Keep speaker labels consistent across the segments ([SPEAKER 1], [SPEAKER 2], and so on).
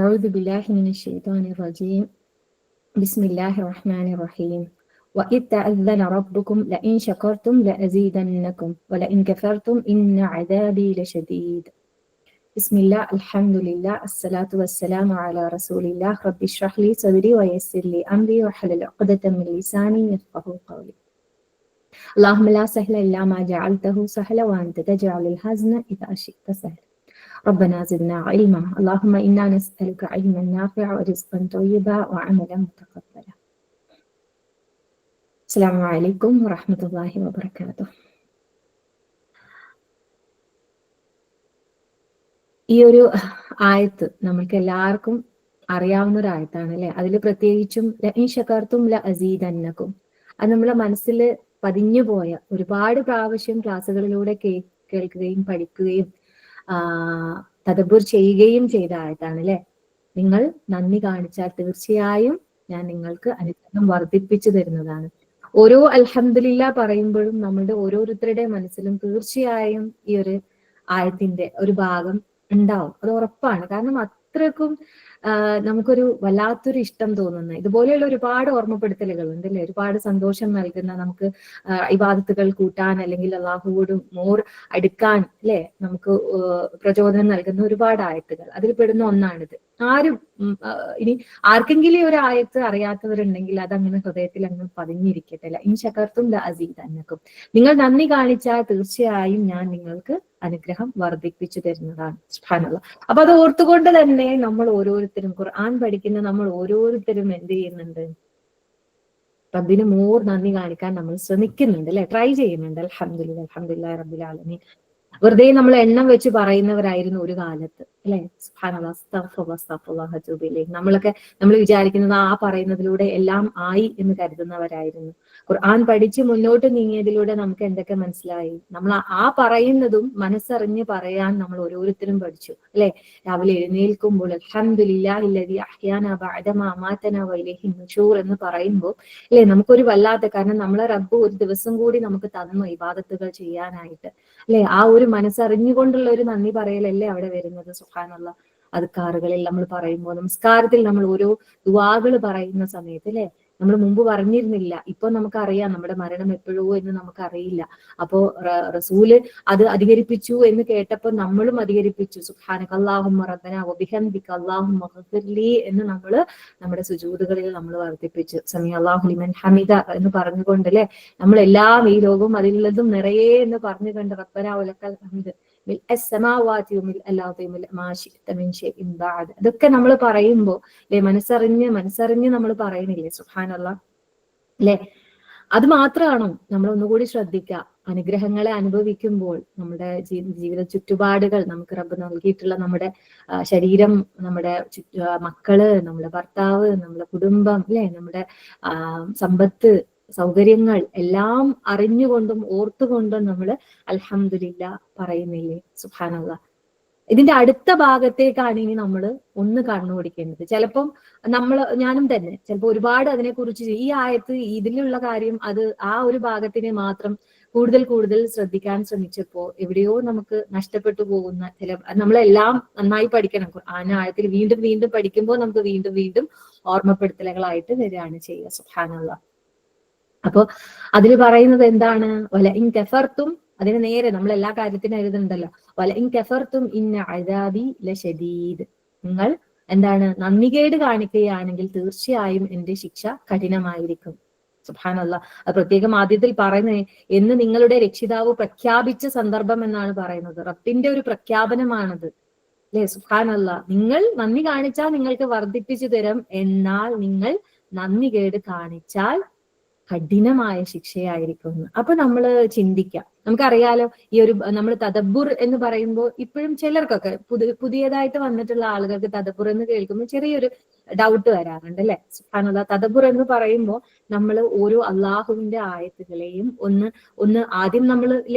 [SPEAKER 1] أعوذ بالله من الشيطان الرجيم. بسم الله الرحمن الرحيم. وإذ تأذن ربكم لئن شكرتم لأزيدنكم ولئن كفرتم إن عذابي لشديد. بسم الله الحمد لله الصلاة والسلام على رسول الله. رب اشرح لي صدري ويسر لي أمري واحلل عقدة من لساني يفقهوا قولي. اللهم لا سهل إلا ما جعلته سهلا وأنت تجعل الحزن إذا شئت سهلا. ربنا زدنا علما. اللهم إنا نسألك علما نافعا ورزقا طيبا وعملا متقبلا. السلام عليكم ورحمة الله وبركاته. ഈ ഒരു ആയത്ത് നമ്മൾക്ക് എല്ലാവർക്കും അറിയാവുന്ന ഒരു ആയത്താണ് അല്ലെ. അതിൽ പ്രത്യേകിച്ചും ലഇൻ ശകർത്തും ലഅസീദന്നകും, അത് നമ്മളെ മനസ്സിൽ പതിഞ്ഞു പോയ ഒരുപാട് പ്രാവശ്യം ക്ലാസ്സുകളിലൂടെ കേൾക്കുകയും പഠിക്കുകയും തദബ്ബുർ ചെയ്യുകയും ചെയ്ത ആയത്താണ് അല്ലെ. നിങ്ങൾ നന്ദി കാണിച്ചാൽ തീർച്ചയായും ഞാൻ നിങ്ങൾക്ക് അനുഗ്രഹം വർദ്ധിപ്പിച്ചു തരുന്നതാണ്. ഓരോ അൽഹംദുലില്ലാ പറയുമ്പോഴും നമ്മളുടെ ഓരോരുത്തരുടെ മനസ്സിലും തീർച്ചയായും ഈ ഒരു ആയത്തിന്റെ ഒരു ഭാഗം ഉണ്ടാവും, അത് ഉറപ്പാണ്. കാരണം അത്രക്കും നമുക്കൊരു വല്ലാത്തൊരു ഇഷ്ടം തോന്നുന്ന ഇതുപോലെയുള്ള ഒരുപാട് ഓർമ്മപ്പെടുത്തലുകൾ ഉണ്ട് അല്ലെ. ഒരുപാട് സന്തോഷം നൽകുന്ന, നമുക്ക് ഇബാദത്തുകൾ കൂട്ടാൻ അല്ലെങ്കിൽ അള്ളാഹുവോട് മോർ അടുക്കാൻ അല്ലെ നമുക്ക് പ്രചോദനം നൽകുന്ന ഒരുപാട് ആയത്തുകൾ, അതിൽ പെടുന്ന ഒന്നാണിത്. ഇനി ആർക്കെങ്കിലും ഒരു ആയത്ത് അറിയാത്തവരുണ്ടെങ്കിൽ അതങ്ങനെ ഹൃദയത്തിൽ അങ്ങ് പതിഞ്ഞിരിക്കട്ടെ. ഇൻ ശകർത്തും ലഅസീദന്നകും, നിങ്ങൾ നന്ദി കാണിച്ചാൽ തീർച്ചയായും ഞാൻ നിങ്ങൾക്ക് അനുഗ്രഹം വർദ്ധിപ്പിച്ചു തരുന്നതാണ്. സുബ്ഹാനല്ലാഹ്. അപ്പൊ അത് ഓർത്തുകൊണ്ട് തന്നെ നമ്മൾ ഓരോരുത്തരും ഖുർആൻ പഠിക്കുന്ന നമ്മൾ ഓരോരുത്തരും എന്ത് ചെയ്യുന്നുണ്ട്? റബ്ബിന് മോർ നന്ദി കാണിക്കാൻ നമ്മൾ ശ്രമിക്കുന്നുണ്ട് അല്ലെ, ട്രൈ ചെയ്യുന്നുണ്ട്. അൽഹംദുലില്ലാഹ് അൽഹംദുലില്ലാഹി റബ്ബിൽ ആലമീൻ. വെറുതെ നമ്മൾ എണ്ണം വെച്ച് പറയുന്നവരായിരുന്നു ഒരു കാലത്ത് അല്ലെ. സുബ്ഹാനല്ലാഹ്, അസ്തഗ്ഫിറുല്ലാഹ്, അസ്തഗ്ഫിറുല്ലാഹ് വഅതൂബു ഇലൈഹി. നമ്മൾ വിചാരിക്കുന്നത് ആ പറയുന്നതിലൂടെ എല്ലാം ആയി എന്ന് കരുതുന്നവരായിരുന്നു. ഖുർആൻ പഠിച്ച് മുന്നോട്ട് നീങ്ങിയതിലൂടെ നമുക്ക് എന്തൊക്കെ മനസ്സിലായി? നമ്മൾ ആ പറയുന്നതും മനസ്സറിഞ്ഞ് പറയാൻ നമ്മൾ ഓരോരുത്തരും പഠിച്ചു അല്ലെ. രാവിലെ എഴുന്നേൽക്കുമ്പോൾ അൽഹംദുലില്ലാഹില്ലദീ അഹ്യാനാ ബഅദമാ അമാതനാ വഇലൈഹി നുശൂർ എന്ന് പറയുമ്പോൾ അല്ലെ നമുക്കൊരു വല്ലാത്ത, കാരണം നമ്മളെ റബ്ബ് ഒരു ദിവസം കൂടി നമുക്ക് തന്നു ഇബാദത്തുകൾ ചെയ്യാനായിട്ട് അല്ലെ. ആ ഒരു മനസ്സറിഞ്ഞുകൊണ്ടുള്ള ഒരു നന്ദി പറയലല്ലേ അവിടെ വരുന്നത്. സുബ്ഹാനല്ലാഹ്. അദ്കാറുകളിൽ നമ്മൾ പറയുമ്പോൾ, നമസ്കാരത്തിൽ നമ്മൾ ഓരോ ദുആകൾ പറയുന്ന സമയത്ത് അല്ലെ, നമ്മൾ മുമ്പ് പറഞ്ഞിരുന്നില്ല, ഇപ്പൊ നമുക്കറിയാം നമ്മുടെ മരണം എപ്പോഴോ എന്ന് നമുക്കറിയില്ല. അപ്പോ റസൂല് അത് അധികരിപ്പിച്ചു എന്ന് കേട്ടപ്പോൾ നമ്മളും അധികരിപ്പിച്ചു. സുബ്ഹാനക അല്ലാഹുമ്മ റബ്ബനാ വബിഹംദിക അല്ലാഹുമ്മ ഗ്ഫിർലി എന്ന് നമ്മൾ നമ്മുടെ സുജൂദുകളിൽ നമ്മൾ വർദ്ധിപ്പിച്ചു. സമി അല്ലാഹു ലിമൻ ഹമിദ എന്ന് പറഞ്ഞുകൊണ്ട് അല്ലെ, നമ്മൾ എല്ലാം ഈ ലോകവും അതിലുള്ളതും നിറയെ എന്ന് പറഞ്ഞു കണ്ട് റബ്ബനാ വലക്കൽ ഹംദ് അതൊക്കെ നമ്മൾ പറയുമ്പോ അല്ലെ മനസ്സറിഞ്ഞ് നമ്മൾ പറയണില്ലേ? സുബ്ഹാനല്ലാഹ് അല്ലെ. അത് മാത്രമാണോ? നമ്മൾ ഒന്നുകൂടി ശ്രദ്ധിക്കുക. അനുഗ്രഹങ്ങളെ അനുഭവിക്കുമ്പോൾ നമ്മുടെ ജീവിത ചുറ്റുപാടുകൾ, നമുക്ക് റബ്ബ് നൽകിയിട്ടുള്ള നമ്മുടെ ശരീരം, നമ്മുടെ മക്കള്, നമ്മുടെ ഭർത്താവ്, നമ്മുടെ കുടുംബം അല്ലെ, നമ്മുടെ സമ്പത്ത്, സൗകര്യങ്ങൾ എല്ലാം അറിഞ്ഞുകൊണ്ടും ഓർത്തുകൊണ്ടും നമ്മൾ അൽഹംദുലില്ലാഹ് പറയുന്നില്ലേ? സുബ്ഹാനല്ലാഹ്. ഇതിന്റെ അടുത്ത ഭാഗത്തേക്കാണ് ഇനി നമ്മൾ ഒന്ന് കണ്ണോടിക്കേണ്ടത്. ചിലപ്പം ഞാനും തന്നെ ചിലപ്പോൾ ഒരുപാട് അതിനെക്കുറിച്ച് ഈ ആയത്ത് ഇതിലുള്ള കാര്യം അത് ആ ഒരു ഭാഗത്തിനെ മാത്രം കൂടുതൽ ശ്രദ്ധിക്കാൻ ശ്രമിച്ചപ്പോ എവിടെയോ നമുക്ക് നഷ്ടപ്പെട്ടു പോകുന്ന നമ്മളെല്ലാം നന്നായി പഠിക്കണം. ഖുർആൻ ആയത്തിൽ വീണ്ടും പഠിക്കുമ്പോൾ നമുക്ക് വീണ്ടും ഓർമ്മപ്പെടുത്തലുകളായിട്ട് വരികയാണ് ചെയ്യുക. സുബ്ഹാനല്ലാഹ്. അപ്പൊ അതിൽ പറയുന്നത് എന്താണ്? വലഇൻ കഫർതും, അതിന് നേരെ നമ്മൾ എല്ലാ കാര്യത്തിനും എഴുതുന്നുണ്ടല്ലോ. വലഇൻ കഫർതും ഇന്ന അദാബി ലശദീദ്, നിങ്ങൾ എന്താണ് നന്ദികേട് കാണിക്കുകയാണെങ്കിൽ തീർച്ചയായും എന്റെ ശിക്ഷ കഠിനമായിരിക്കും. സുബ്ഹാനല്ലാഹ്. അത് പ്രത്യേകം ആദ്യത്തിൽ പറയുന്നത് എന്ന് നിങ്ങളുടെ രക്ഷിതാവ് പ്രഖ്യാപിച്ച സന്ദർഭം എന്നാണ് പറയുന്നത്. റബ്ബിന്റെ ഒരു പ്രഖ്യാപനമാണത് അല്ലെ. സുബ്ഹാനല്ലാഹ്. നിങ്ങൾ നന്ദി കാണിച്ചാൽ നിങ്ങൾക്ക് വർദ്ധിപ്പിച്ചു തരും, എന്നാൽ നിങ്ങൾ നന്ദികേട് കാണിച്ചാൽ കഠിനമായ ശിക്ഷയായിരിക്കും. അപ്പൊ നമ്മൾ ചിന്തിക്കാം. നമുക്കറിയാലോ, ഈ ഒരു നമ്മൾ തദബ്ബുർ എന്ന് പറയുമ്പോൾ ഇപ്പോഴും ചിലർക്കൊക്കെ പുതിയതായിട്ട് വന്നിട്ടുള്ള ആളുകൾക്ക് തദബ്ബുർ എന്ന് കേൾക്കുമ്പോൾ ചെറിയൊരു ഡൗട്ട് വരാറുണ്ട് അല്ലെ. സുബ്ഹാനല്ലാഹ്. തദബ്ബുർ എന്ന് പറയുമ്പോൾ നമ്മൾ ഓരോ അള്ളാഹുവിന്റെ ആയത്തുകളെയും ഒന്ന് ആദ്യം നമ്മൾ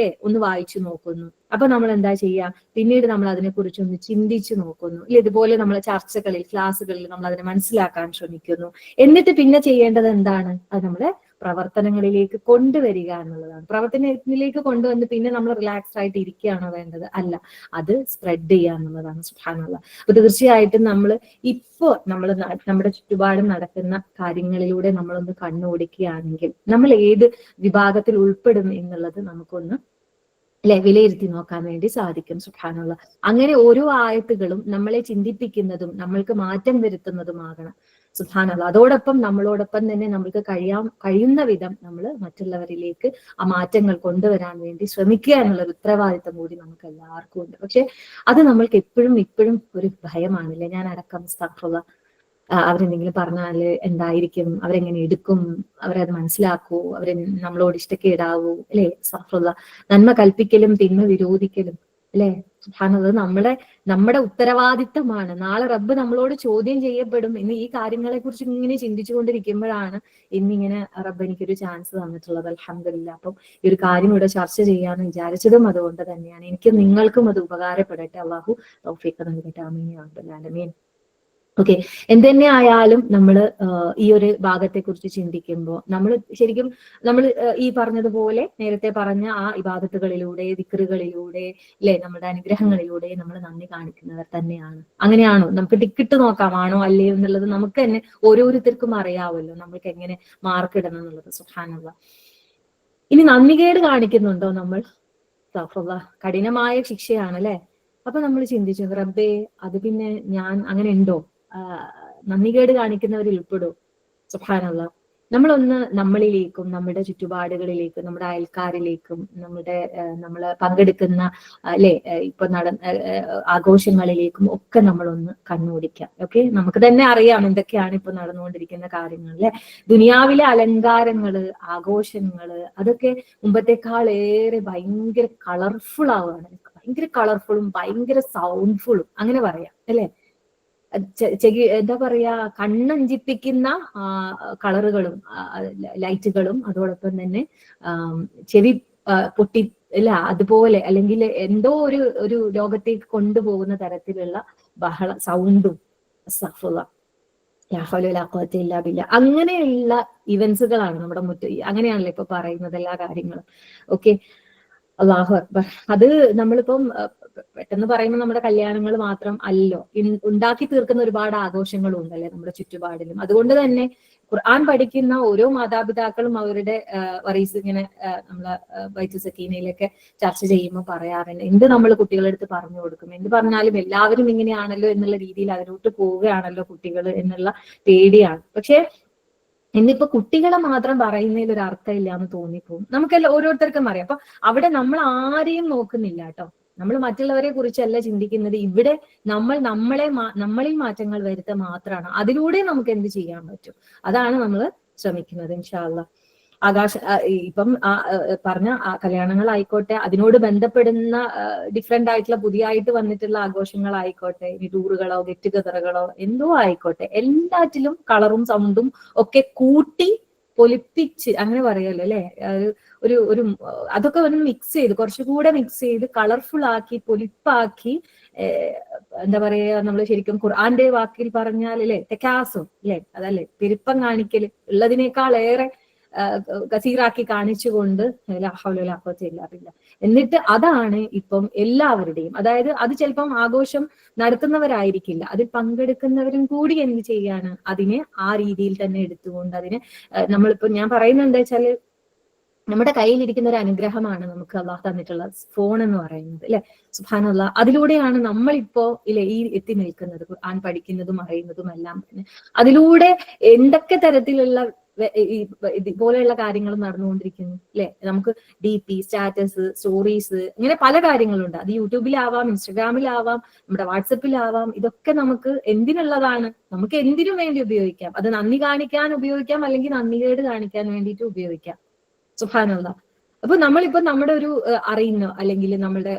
[SPEAKER 1] ഒന്ന് വായിച്ചു നോക്കുന്നു. അപ്പൊ നമ്മൾ എന്താ ചെയ്യുക? പിന്നീട് നമ്മൾ അതിനെക്കുറിച്ച് ഒന്ന് ചിന്തിച്ചു നോക്കുന്നു. ഇതുപോലെ നമ്മളെ ചർച്ചകളിൽ, ക്ലാസ്സുകളിൽ നമ്മൾ അതിനെ മനസ്സിലാക്കാൻ ശ്രമിക്കുന്നു. എന്നിട്ട് പിന്നെ ചെയ്യേണ്ടത് എന്താണ്? അത് നമ്മളെ പ്രവർത്തനങ്ങളിലേക്ക് കൊണ്ടുവരിക എന്നുള്ളതാണ്. പ്രവർത്തനത്തിലേക്ക് കൊണ്ടുവന്ന് പിന്നെ നമ്മൾ റിലാക്സ്ഡ് ആയിട്ട് ഇരിക്കുകയാണോ വേണ്ടത്? അല്ല, അത് സ്പ്രെഡ് ചെയ്യുക എന്നുള്ളതാണ്. സുബ്ഹാനല്ലാഹ്. അപ്പൊ തീർച്ചയായിട്ടും നമ്മൾ നമ്മുടെ ചുറ്റുപാടും നടക്കുന്ന കാര്യങ്ങളിലൂടെ നമ്മളൊന്ന് കണ്ണോടിക്കുകയാണെങ്കിൽ നമ്മൾ ഏത് വിഭാഗത്തിൽ ഉൾപ്പെടും എന്നുള്ളത് നമുക്കൊന്ന് വിലയിരുത്തി നോക്കാൻ വേണ്ടി സാധിക്കും. സുബ്ഹാനല്ലാഹ്. അങ്ങനെ ഓരോ ആയത്തുകളും നമ്മളെ ചിന്തിപ്പിക്കുന്നതും നമ്മൾക്ക് മാറ്റം വരുത്തുന്നതുമാകണം. സുബ്ഹാനല്ലാഹ്. അതോടൊപ്പം നമ്മളോടൊപ്പം തന്നെ നമുക്ക് കഴിയുന്ന വിധം നമ്മൾ മറ്റുള്ളവരിലേക്ക് ആ മാറ്റങ്ങൾ കൊണ്ടുവരാൻ വേണ്ടി ശ്രമിക്കുക എന്നുള്ള ഒരു ഉത്തരവാദിത്തം കൂടി നമുക്ക് എല്ലാവർക്കും ഉണ്ട്. പക്ഷെ അത് നമ്മൾക്ക് ഇപ്പോഴും ഒരു ഭയമാണല്ലേ. ഞാൻ അടക്കം അസ്തഗ്ഫിറുല്ലാഹ്, അവരെന്തെങ്കിലും പറഞ്ഞാല് എന്തായിരിക്കും, അവരെങ്ങനെ എടുക്കും, അവരത് മനസ്സിലാക്കൂ, അവരെ നമ്മളോട് ഇഷ്ടക്കേടാവൂ, അല്ലെ? അസ്തഗ്ഫിറുല്ലാഹ്. നന്മ കൽപ്പിക്കലും തിന്മ വിരോധിക്കലും, അല്ലെ? സുബ്ഹാനല്ലാഹ്. നമ്മുടെ ഉത്തരവാദിത്തമാണ്. നാളെ റബ്ബ് നമ്മളോട് ചോദ്യം ചെയ്യപ്പെടും. ഇന്ന് ഈ കാര്യങ്ങളെ കുറിച്ച് ഇങ്ങനെ ചിന്തിച്ചുകൊണ്ടിരിക്കുമ്പോഴാണ് ഇന്നിങ്ങനെ റബ്ബ് എനിക്കൊരു ചാൻസ് തന്നിട്ടുള്ളത്. അൽഹംദുലില്ലാഹ്. അപ്പം ഈ ഒരു കാര്യം ഇവിടെ ചർച്ച ചെയ്യാന്ന് വിചാരിച്ചതും അതുകൊണ്ട് തന്നെയാണ്. എനിക്ക് നിങ്ങൾക്കും അത് ഉപകാരപ്പെടട്ടെ. അള്ളാഹു തൗഫീഖ് നൽകട്ടെ. ആമീൻ യാ റബ്ബൽ ആലമീൻ. ഓക്കെ, എന്തെന്നെ ആയാലും നമ്മൾ ഈ ഒരു ഭാഗത്തെ കുറിച്ച് ചിന്തിക്കുമ്പോൾ നമ്മൾ ഈ പറഞ്ഞതുപോലെ നേരത്തെ പറഞ്ഞ ആ ഇബാദത്തുകളിലൂടെ, ദിക്റുകളിലൂടെ, അല്ലെ, നമ്മുടെ അനുഗ്രഹങ്ങളിലൂടെ നമ്മൾ നന്ദി കാണിക്കുന്നവർ തന്നെയാണ്. അങ്ങനെയാണോ? നമുക്ക് ടിക്കറ്റ് നോക്കാം, ആണോ അല്ലയോ എന്നുള്ളത് നമുക്ക് തന്നെ ഓരോരുത്തർക്കും അറിയാമല്ലോ, നമ്മൾക്ക് എങ്ങനെ മാർക്ക് ഇടണം എന്നുള്ളത്. സുബ്ഹാനല്ലാഹ്. ഇനി നന്ദികേട് കാണിക്കുന്നുണ്ടോ നമ്മൾ? കഠിനമായ ശിക്ഷയാണ്, അല്ലെ? അപ്പൊ നമ്മൾ ചിന്തിച്ചു, റബ്ബേ, അത് പിന്നെ ഞാൻ അങ്ങനെ ഉണ്ടോ? നന്ദികേട് കാണിക്കുന്നവരിൽ ഉൾപ്പെടും? സുബ്ഹാനല്ലാഹ്. നമ്മളൊന്ന് നമ്മളിലേക്കും നമ്മുടെ ചുറ്റുപാടുകളിലേക്കും നമ്മുടെ അയൽക്കാരിലേക്കും നമ്മൾ പങ്കെടുക്കുന്ന അല്ലെ ഇപ്പൊ ആഘോഷങ്ങളിലേക്കും ഒക്കെ നമ്മളൊന്ന് കണ്ണോടിക്കാം. ഓക്കെ, നമുക്ക് തന്നെ അറിയാം എന്തൊക്കെയാണ് ഇപ്പൊ നടന്നുകൊണ്ടിരിക്കുന്ന കാര്യങ്ങൾ, അല്ലെ? ദുനിയാവിലെ അലങ്കാരങ്ങള്, ആഘോഷങ്ങള്, അതൊക്കെ മുമ്പത്തെക്കാളേറെ ഭയങ്കര കളർഫുൾ ആവുകയാണ്. ഭയങ്കര കളർഫുളും ഭയങ്കര സൗണ്ട്ഫുള്ളും അങ്ങനെ പറയാം, അല്ലെ? എന്താ പറയാ, കണ്ണഞ്ചിപ്പിക്കുന്ന കളറുകളും ലൈറ്റുകളും അതോടൊപ്പം തന്നെ ചെവി പൊട്ടി, അല്ല, അതുപോലെ, അല്ലെങ്കിൽ എന്തോ ഒരു ലോകത്തേക്ക് കൊണ്ടുപോകുന്ന തരത്തിലുള്ള സൗണ്ടും, അങ്ങനെയുള്ള ഇവന്റ്സുകളാണ് നമ്മുടെ അങ്ങനെയാണല്ലോ ഇപ്പൊ പറയുന്നത് എല്ലാ കാര്യങ്ങളും. ഓക്കെ, അല്ലാഹു അക്ബർ. അത് നമ്മളിപ്പം പെട്ടെന്ന് പറയുമ്പോൾ നമ്മുടെ കല്യാണങ്ങൾ മാത്രം അല്ലല്ലോ, ഉണ്ടാക്കി തീർക്കുന്ന ഒരുപാട് ആഘോഷങ്ങളും ഉണ്ടല്ലേ നമ്മുടെ ചുറ്റുപാടിലും. അതുകൊണ്ട് തന്നെ ഖുർആൻ പഠിക്കുന്ന ഓരോ മാതാപിതാക്കളും അവരുടെ വറീസ് ഇങ്ങനെ നമ്മളെ ബൈത്തുൽ സക്കീനയിലൊക്കെ ചർച്ച ചെയ്യുമ്പോൾ പറയാറുണ്ട്, എന്ത് നമ്മൾ കുട്ടികളുടെ അടുത്ത് പറഞ്ഞു കൊടുക്കും, എന്ത് പറഞ്ഞാലും എല്ലാവരും ഇങ്ങനെയാണല്ലോ എന്നുള്ള രീതിയിൽ അതിലോട്ട് പോവുകയാണല്ലോ കുട്ടികൾ എന്നുള്ള പേടിയാണ്. പക്ഷെ ഇന്നിപ്പോ കുട്ടികളെ മാത്രം പറയുന്നതിൽ ഒരു അർത്ഥമില്ല എന്ന് തോന്നിപ്പോവും. നമുക്കെല്ലാം ഓരോരുത്തർക്കും അറിയാം. അപ്പൊ അവിടെ നമ്മൾ ആരെയും നോക്കുന്നില്ല കേട്ടോ. നമ്മൾ മറ്റുള്ളവരെ കുറിച്ചല്ല ചിന്തിക്കുന്നത്. ഇവിടെ നമ്മളിൽ മാറ്റങ്ങൾ വരുത്തുക മാത്രമാണ്. അതിലൂടെ നമുക്ക് എന്ത് ചെയ്യാൻ പറ്റും, അതാണ് നമ്മൾ ശ്രമിക്കുന്നത്. ഇൻഷാ അല്ലാഹ്. ഇപ്പം പറഞ്ഞ കല്യാണങ്ങളായിക്കോട്ടെ, അതിനോട് ബന്ധപ്പെടുന്ന ഡിഫറെന്റ് ആയിട്ടുള്ള പുതിയതായിട്ട് വന്നിട്ടുള്ള ആഘോഷങ്ങളായിക്കോട്ടെ, ഇനി ടൂറുകളോ ഗെറ്റ് ടുഗദറുകളോ എന്തോ ആയിക്കോട്ടെ, എല്ലാറ്റിലും കളറും സൗണ്ടും ഒക്കെ കൂട്ടി പൊലിപ്പിച്ച്, അങ്ങനെ പറയുമല്ലോ, അല്ലെ? ഒരു അതൊക്കെ ഒന്ന് മിക്സ് ചെയ്ത്, കുറച്ചുകൂടെ മിക്സ് ചെയ്ത് കളർഫുൾ ആക്കി പൊലിപ്പാക്കി, എന്താ പറയാ, നമ്മൾ ശരിക്കും ഖുർആന്റെ വാക്കിൽ പറഞ്ഞാൽ, അല്ലെ, തെക്കാസും, അല്ലെ, അതല്ലേ പെരുപ്പം കാണിക്കൽ ഉള്ളതിനേക്കാൾ ഏറെ കസീറാക്കി കാണിച്ചുകൊണ്ട് എന്നിട്ട് അതാണ് ഇപ്പം എല്ലാവരുടെയും, അതായത് അത് ചിലപ്പം ആഘോഷം നടത്തുന്നവരായിരിക്കില്ല, അതിൽ പങ്കെടുക്കുന്നവരും കൂടി എന്ത് ചെയ്യാണ്, അതിനെ ആ രീതിയിൽ തന്നെ എടുത്തുകൊണ്ട് അതിനെ നമ്മളിപ്പോ ഞാൻ പറയുന്നത് എന്താ വെച്ചാല്, നമ്മുടെ കയ്യിലിരിക്കുന്ന ഒരു അനുഗ്രഹമാണ് നമുക്ക് അള്ളാഹ് തന്നിട്ടുള്ള ഫോൺ എന്ന് പറയുന്നത്, അല്ലെ? സുബ്ഹാനല്ലാഹ്. അതിലൂടെയാണ് നമ്മളിപ്പോ ഈ എത്തി നിൽക്കുന്നത്, ഖുർആൻ പഠിക്കുന്നതും അറിയുന്നതും എല്ലാം തന്നെ. അതിലൂടെ എന്തൊക്കെ തരത്തിലുള്ള ഇതുപോലെയുള്ള കാര്യങ്ങൾ നടന്നുകൊണ്ടിരിക്കുന്നു, അല്ലെ? നമുക്ക് DP, സ്റ്റാറ്റസ്, സ്റ്റോറീസ്, ഇങ്ങനെ പല കാര്യങ്ങളുണ്ട്. അത് യൂട്യൂബിലാവാം, ഇൻസ്റ്റഗ്രാമിലാവാം, നമ്മുടെ വാട്സപ്പിലാവാം. ഇതൊക്കെ നമുക്ക് എന്തിനുള്ളതാണ്? നമുക്ക് എന്തിനു വേണ്ടി ഉപയോഗിക്കാം. അത് നന്ദി കാണിക്കാൻ ഉപയോഗിക്കാം, അല്ലെങ്കിൽ നന്ദികേട് കാണിക്കാൻ വേണ്ടിയിട്ട് ഉപയോഗിക്കാം. സുബ്ഹാനല്ലാഹ്. അപ്പൊ നമ്മളിപ്പോ നമ്മുടെ ഒരു അറിയുന്ന, അല്ലെങ്കിൽ നമ്മുടെ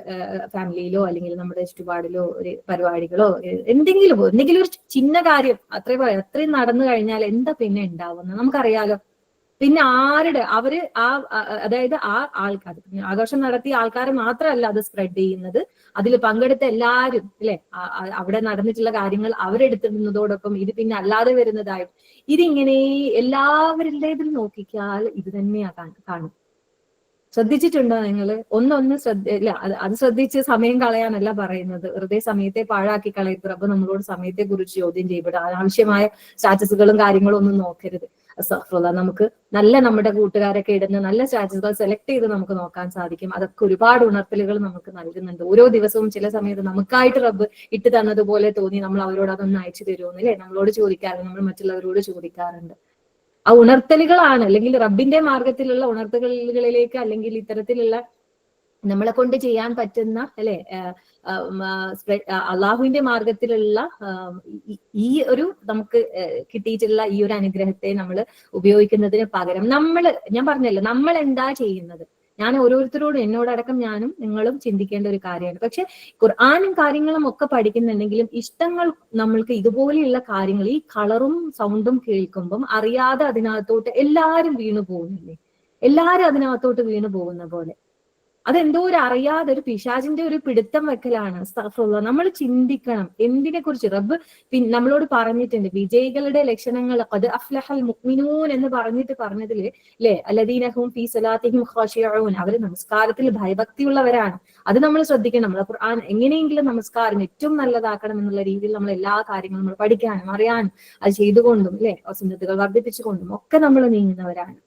[SPEAKER 1] ഫാമിലിയിലോ അല്ലെങ്കിൽ നമ്മുടെ ചുറ്റുപാടിലോ ഒരു പരിപാടികളോ എന്തെങ്കിലും ഒരു ചിന്ന കാര്യം അത്രയും നടന്നു കഴിഞ്ഞാൽ എന്താ പിന്നെ ഉണ്ടാവുന്നത് നമുക്കറിയാലോ. പിന്നെ ആരുടെ അതായത് ആ ആൾക്കാർ ആഘോഷം നടത്തിയ ആൾക്കാരെ മാത്രമല്ല അത് സ്പ്രെഡ് ചെയ്യുന്നത്, അതിൽ പങ്കെടുത്ത എല്ലാവരും അല്ലെ, അവിടെ നടന്നിട്ടുള്ള കാര്യങ്ങൾ അവരെടുത്തിരുന്നതോടൊപ്പം ഇത് പിന്നെ അല്ലാതെ വരുന്നതായിട്ട് ഇതിങ്ങനെ എല്ലാവരുടേതിൽ നോക്കിയാൽ ഇത് തന്നെയാ കാണും. ശ്രദ്ധിച്ചിട്ടുണ്ടോ നിങ്ങൾ? ഒന്നൊന്ന് ഇല്ല, അത് ശ്രദ്ധിച്ച് സമയം കളയാനല്ല പറയുന്നത്. വെറുതെ സമയത്തെ പാഴാക്കി കളയരുത്. റബ്ബ് നമ്മളോട് സമയത്തെ കുറിച്ച് ചോദ്യം ചെയ്യപ്പെടും. അനാവശ്യമായ സ്റ്റാറ്റസുകളും കാര്യങ്ങളും ഒന്നും നോക്കരുത്. നമുക്ക് നല്ല നമ്മുടെ കൂട്ടുകാരൊക്കെ ഇടുന്ന നല്ല സ്റ്റാറ്റസുകൾ സെലക്ട് ചെയ്ത് നമുക്ക് നോക്കാൻ സാധിക്കും. അതൊക്കെ ഒരുപാട് ഉണർത്തലുകൾ നമുക്ക് നൽകുന്നുണ്ട്. ഓരോ ദിവസവും ചില സമയത്ത് നമുക്കായിട്ട് റബ്ബ് ഇട്ട് തന്നതുപോലെ തോന്നി നമ്മൾ അവരോട് അതൊന്ന് അയച്ചു തരുമെന്ന് അല്ലെ നമ്മളോട് ചോദിക്കാറുണ്ട്, നമ്മൾ മറ്റുള്ളവരോട് ചോദിക്കാറുണ്ട്. ആ ഉണർത്തലുകളാണ്, അല്ലെങ്കിൽ റബ്ബിന്റെ മാർഗത്തിലുള്ള ഉണർത്തലുകളിലേക്ക്, അല്ലെങ്കിൽ ഇത്തരത്തിലുള്ള നമ്മളെ കൊണ്ട് ചെയ്യാൻ പറ്റുന്ന അല്ലെ അള്ളാഹുവിന്റെ മാർഗത്തിലുള്ള ഈ ഒരു നമുക്ക് കിട്ടിയിട്ടുള്ള ഈ ഒരു അനുഗ്രഹത്തെ നമ്മൾ ഉപയോഗിക്കുന്നതിന് പകരം ഞാൻ പറഞ്ഞല്ലോ, നമ്മൾ എന്താ ചെയ്യുന്നത്? ഞാൻ ഓരോരുത്തരോടും, എന്നോടടക്കം ഞാനും നിങ്ങളും ചിന്തിക്കേണ്ട ഒരു കാര്യമാണ്. പക്ഷെ ഖുർആനും കാര്യങ്ങളും ഒക്കെ പഠിക്കുന്നുണ്ടെങ്കിലും ഇഷ്ടങ്ങൾ നമ്മൾക്ക് ഇതുപോലെയുള്ള കാര്യങ്ങൾ, ഈ കളറും സൗണ്ടും കേൾക്കുമ്പം അറിയാതെ അതിനകത്തോട്ട് എല്ലാവരും വീണു പോകുന്നില്ലേ? എല്ലാവരും അതിനകത്തോട്ട് വീണു പോകുന്ന പോലെ അതെന്തോ ഒരു അറിയാതെ ഒരു പിശാചിന്റെ ഒരു പിടുത്തം വെക്കലാണ്. നമ്മൾ ചിന്തിക്കണം എന്തിനെ കുറിച്ച്. റബ്ബ് നമ്മളോട് പറഞ്ഞിട്ടുണ്ട് വിജയികളുടെ ലക്ഷണങ്ങൾ ഖദ് അഫ്ലഹൽ മുഅ്മിനൂൻ എന്ന് പറഞ്ഞതില് അല്ലെ, അല്ലദീനഹും ഫീ സലാത്തിഹിം ഖാശിഊൻ, അവര് നമസ്കാരത്തിൽ ഭയഭക്തിയുള്ളവരാണ്. അത് നമ്മൾ ശ്രദ്ധിക്കണം. നമ്മൾ ഖുർആൻ എങ്ങനെയെങ്കിലും നമസ്കാരം ഏറ്റവും നല്ലതാക്കണം എന്നുള്ള രീതിയിൽ നമ്മൾ എല്ലാ കാര്യങ്ങളും നമ്മൾ പഠിക്കാനും അറിയാനും അത് ചെയ്തുകൊണ്ടും അല്ലെ സുന്നത്തുകൾ വർദ്ധിപ്പിച്ചുകൊണ്ടും ഒക്കെ നമ്മൾ നീങ്ങുന്നവരാണ്.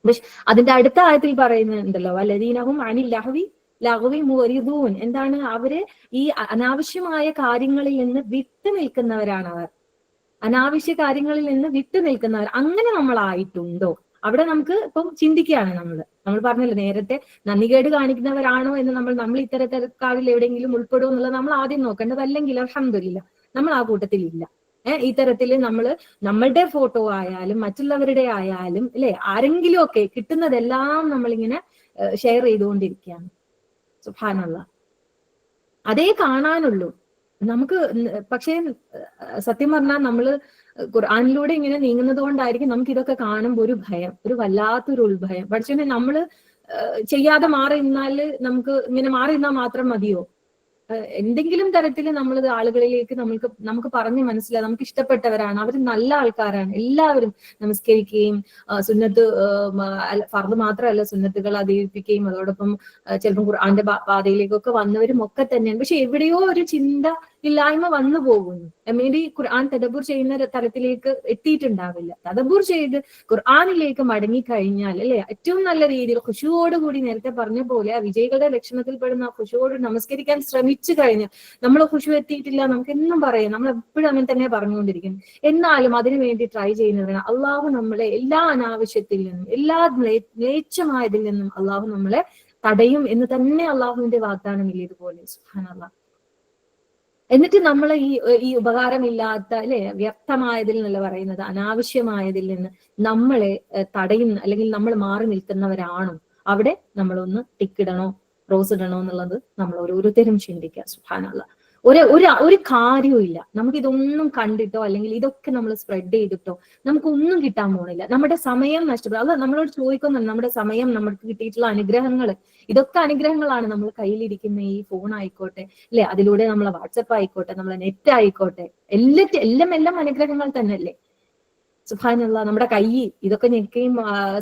[SPEAKER 1] പക്ഷെ അതിന്റെ അടുത്ത ആയത്തിൽ പറയുന്നുണ്ടല്ലോ, വല്ലദീനഹും അനിൽ ലഹ്വി മുഅ്രിദൂൻ, എന്താണ്? അവര് ഈ അനാവശ്യമായ കാര്യങ്ങളിൽ നിന്ന് വിട്ടു നിൽക്കുന്നവരാണ്. അവർ അനാവശ്യ കാര്യങ്ങളിൽ നിന്ന് വിട്ടു നിൽക്കുന്നവർ. അങ്ങനെ നമ്മളായിട്ടുണ്ടോ? അവിടെ നമുക്ക് ഇപ്പം ചിന്തിക്കുകയാണ്. നമ്മൾ പറഞ്ഞല്ലോ നേരത്തെ, നന്ദികേട് കാണിക്കുന്നവരാണോ എന്ന് നമ്മൾ ഇത്തരക്കാരിൽ എവിടെയെങ്കിലും ഉൾപ്പെടുമോ എന്നുള്ളത് നമ്മൾ ആദ്യം നോക്കേണ്ടത്. അല്ലെങ്കിൽ അൽഹംദുലില്ലാ നമ്മൾ ആ കൂട്ടത്തിലില്ല. ഇത്തരത്തില് നമ്മളുടെ ഫോട്ടോ ആയാലും മറ്റുള്ളവരുടെ ആയാലും അല്ലെ, ആരെങ്കിലും ഒക്കെ കിട്ടുന്നതെല്ലാം നമ്മളിങ്ങനെ ഷെയർ ചെയ്തുകൊണ്ടിരിക്കുകയാണ്. സുബ്ഹാനല്ലാഹ്, അതേ കാണാനുള്ളൂ നമുക്ക്. പക്ഷേ സത്യം പറഞ്ഞാൽ നമ്മള് ഖുർആനിലൂടെ ഇങ്ങനെ നീങ്ങുന്നത് കൊണ്ടായിരിക്കും നമുക്ക് ഇതൊക്കെ കാണുമ്പോൾ ഒരു ഭയം, ഒരു വല്ലാത്തൊരു ഉൾഭയം. പക്ഷേ നമ്മള് ചെയ്യാതെ മാറി നിന്നാല്, നമുക്ക് ഇങ്ങനെ മാറി നിന്നാൽ മാത്രം മതിയോ? എന്തെങ്കിലും തരത്തിൽ നമ്മൾ ആളുകളിലേക്ക് നമുക്ക് പറഞ്ഞ് മനസ്സിലാക്കാം. നമുക്ക് ഇഷ്ടപ്പെട്ടവരാണ്, അവർ നല്ല ആൾക്കാരാണ്, എല്ലാവരും നമസ്കരിക്കുകയും സുന്നത്ത് ഫർദ് മാത്രമല്ല സുന്നത്തുകൾ അധികരിപ്പിക്കുകയും അതോടൊപ്പം ചിലപ്പോൾ ഖുർആന്റെ പാതയിലേക്കൊക്കെ വന്നവരും ഒക്കെ തന്നെയാണ്. പക്ഷെ എവിടെയോ ഒരു ചിന്ത ഇല്ലായ്മ വന്നു പോകുന്നു. മേബി ഖുർആൻ തദബ്ബുർ ചെയ്യുന്ന തരത്തിലേക്ക് എത്തിയിട്ടുണ്ടാവില്ല. തദബ്ബുർ ചെയ്ത് ഖുർആനിലേക്ക് മടങ്ങിക്കഴിഞ്ഞാൽ അല്ലെ, ഏറ്റവും നല്ല രീതിയിൽ ഖുശൂവോടുകൂടി നേരത്തെ പറഞ്ഞ പോലെ ആ വിജയികളുടെ ലക്ഷണത്തിൽപ്പെടുന്ന ആ ഖുശൂവോട് നമസ്കരിക്കാൻ ശ്രമിച്ചു കഴിഞ്ഞാൽ, നമ്മൾ ഖുശൂ എത്തിയിട്ടില്ല നമുക്ക് എന്നും പറയാം, നമ്മൾ എപ്പോഴും അങ്ങനെ തന്നെ പറഞ്ഞുകൊണ്ടിരിക്കും. എന്നാലും അതിനു വേണ്ടി ട്രൈ ചെയ്യുന്നതിന് അള്ളാഹു നമ്മളെ എല്ലാ അനാവശ്യത്തിൽ നിന്നും, എല്ലാ മ്ലേച്ഛമായതിൽ നിന്നും അള്ളാഹു നമ്മളെ തടയും എന്ന് തന്നെ അള്ളാഹുവിന്റെ വാഗ്ദാനമില്ല ഇതുപോലെ. സുബ്ഹാനല്ലാഹ്. എന്നിട്ട് നമ്മൾ ഈ ഉപകാരമില്ലാത്ത അല്ലെ വ്യർത്ഥമായതിൽ എന്നല്ല പറയുന്നത്, അനാവശ്യമായതിൽ നിന്ന് നമ്മളെ തടയുന്ന, അല്ലെങ്കിൽ നമ്മൾ മാറി നിൽക്കുന്നവരാണോ? അവിടെ നമ്മളൊന്ന് ടിക്കിടണോ റോസ് ഇടണോ എന്നുള്ളത് നമ്മൾ ഓരോരുത്തരും ചിന്തിക്കുക. സുബ്ഹാനല്ലാഹ്. ഒരു കാര്യവും ഇല്ല. നമുക്ക് ഇതൊന്നും കണ്ടിട്ടോ അല്ലെങ്കിൽ ഇതൊക്കെ നമ്മൾ സ്പ്രെഡ് ചെയ്തിട്ടോ നമുക്കൊന്നും കിട്ടാൻ പോണില്ല. നമ്മുടെ സമയം നഷ്ടപ്പെടും. അത് നമ്മളോട് ചോദിക്കുന്നുണ്ട്. നമ്മുടെ സമയം, നമുക്ക് കിട്ടിയിട്ടുള്ള അനുഗ്രഹങ്ങൾ, ഇതൊക്കെ അനുഗ്രഹങ്ങളാണ്. നമ്മൾ കയ്യിലിരിക്കുന്ന ഈ ഫോൺ ആയിക്കോട്ടെ അല്ലെ, അതിലൂടെ നമ്മളെ വാട്സപ്പ് ആയിക്കോട്ടെ, നമ്മളെ നെറ്റ് ആയിക്കോട്ടെ, എല്ലാം അനുഗ്രഹങ്ങൾ തന്നെയല്ലേ? സുബ്ഹാനല്ലാഹ്. നമ്മുടെ കൈ ഇതൊക്കെ ഞെക്കുകയും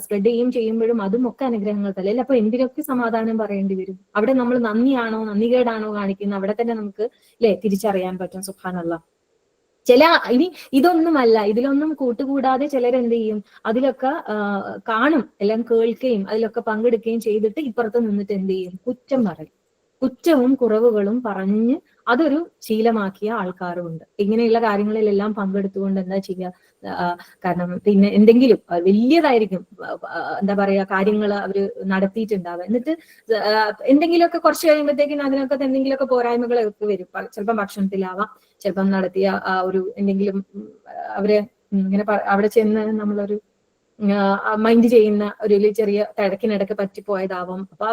[SPEAKER 1] സ്പ്രെഡ് ചെയ്യുമ്പോഴും അതും ഒക്കെ അനുഗ്രഹങ്ങൾ തന്നെ അല്ലെ? അപ്പൊ എന്തിനൊക്കെ സമാധാനം പറയേണ്ടി വരും? അവിടെ നമ്മൾ നന്ദിയാണോ നന്ദികേടാണോ കാണിക്കുന്നത്? അവിടെ തന്നെ നമുക്ക് അല്ലെ തിരിച്ചറിയാൻ പറ്റും. സുബ്ഹാനല്ലാഹ്. ഇനി ഇതൊന്നുമല്ല, ഇതിലൊന്നും കൂട്ടുകൂടാതെ ചിലരെന്ത് ചെയ്യും, അതിലൊക്കെ കാണും, എല്ലാം കേൾക്കുകയും അതിലൊക്കെ പങ്കെടുക്കുകയും ചെയ്തിട്ട് ഇപ്പുറത്ത് നിന്നിട്ട് എന്ത് ചെയ്യും, കുറ്റം പറയും. കുറ്റവും കുറവുകളും പറഞ്ഞ് അതൊരു ശീലമാക്കിയ ആൾക്കാരുമുണ്ട്. ഇങ്ങനെയുള്ള കാര്യങ്ങളിലെല്ലാം പങ്കെടുത്തുകൊണ്ട് എന്താ ചെയ്യുക, കാരണം പിന്നെ എന്തെങ്കിലും വലിയതായിരിക്കും എന്താ പറയാ കാര്യങ്ങൾ അവര് നടത്തിയിട്ടുണ്ടാവുക. എന്നിട്ട് എന്തെങ്കിലുമൊക്കെ കുറച്ച് കഴിയുമ്പോഴത്തേക്കും അതിനൊക്കെ എന്തെങ്കിലുമൊക്കെ പോരായ്മകളൊക്കെ വരും. ചിലപ്പം ഭക്ഷണത്തിലാവാം, ചിലപ്പം നടത്തിയ ആ ഒരു എന്തെങ്കിലും അവര് ഇങ്ങനെ അവിടെ ചെന്ന് നമ്മളൊരു മൈൻഡ് ചെയ്യുന്ന ഒരു ചെറിയ തിരക്കിനിടക്ക് പറ്റിപ്പോയതാവാം. അപ്പൊ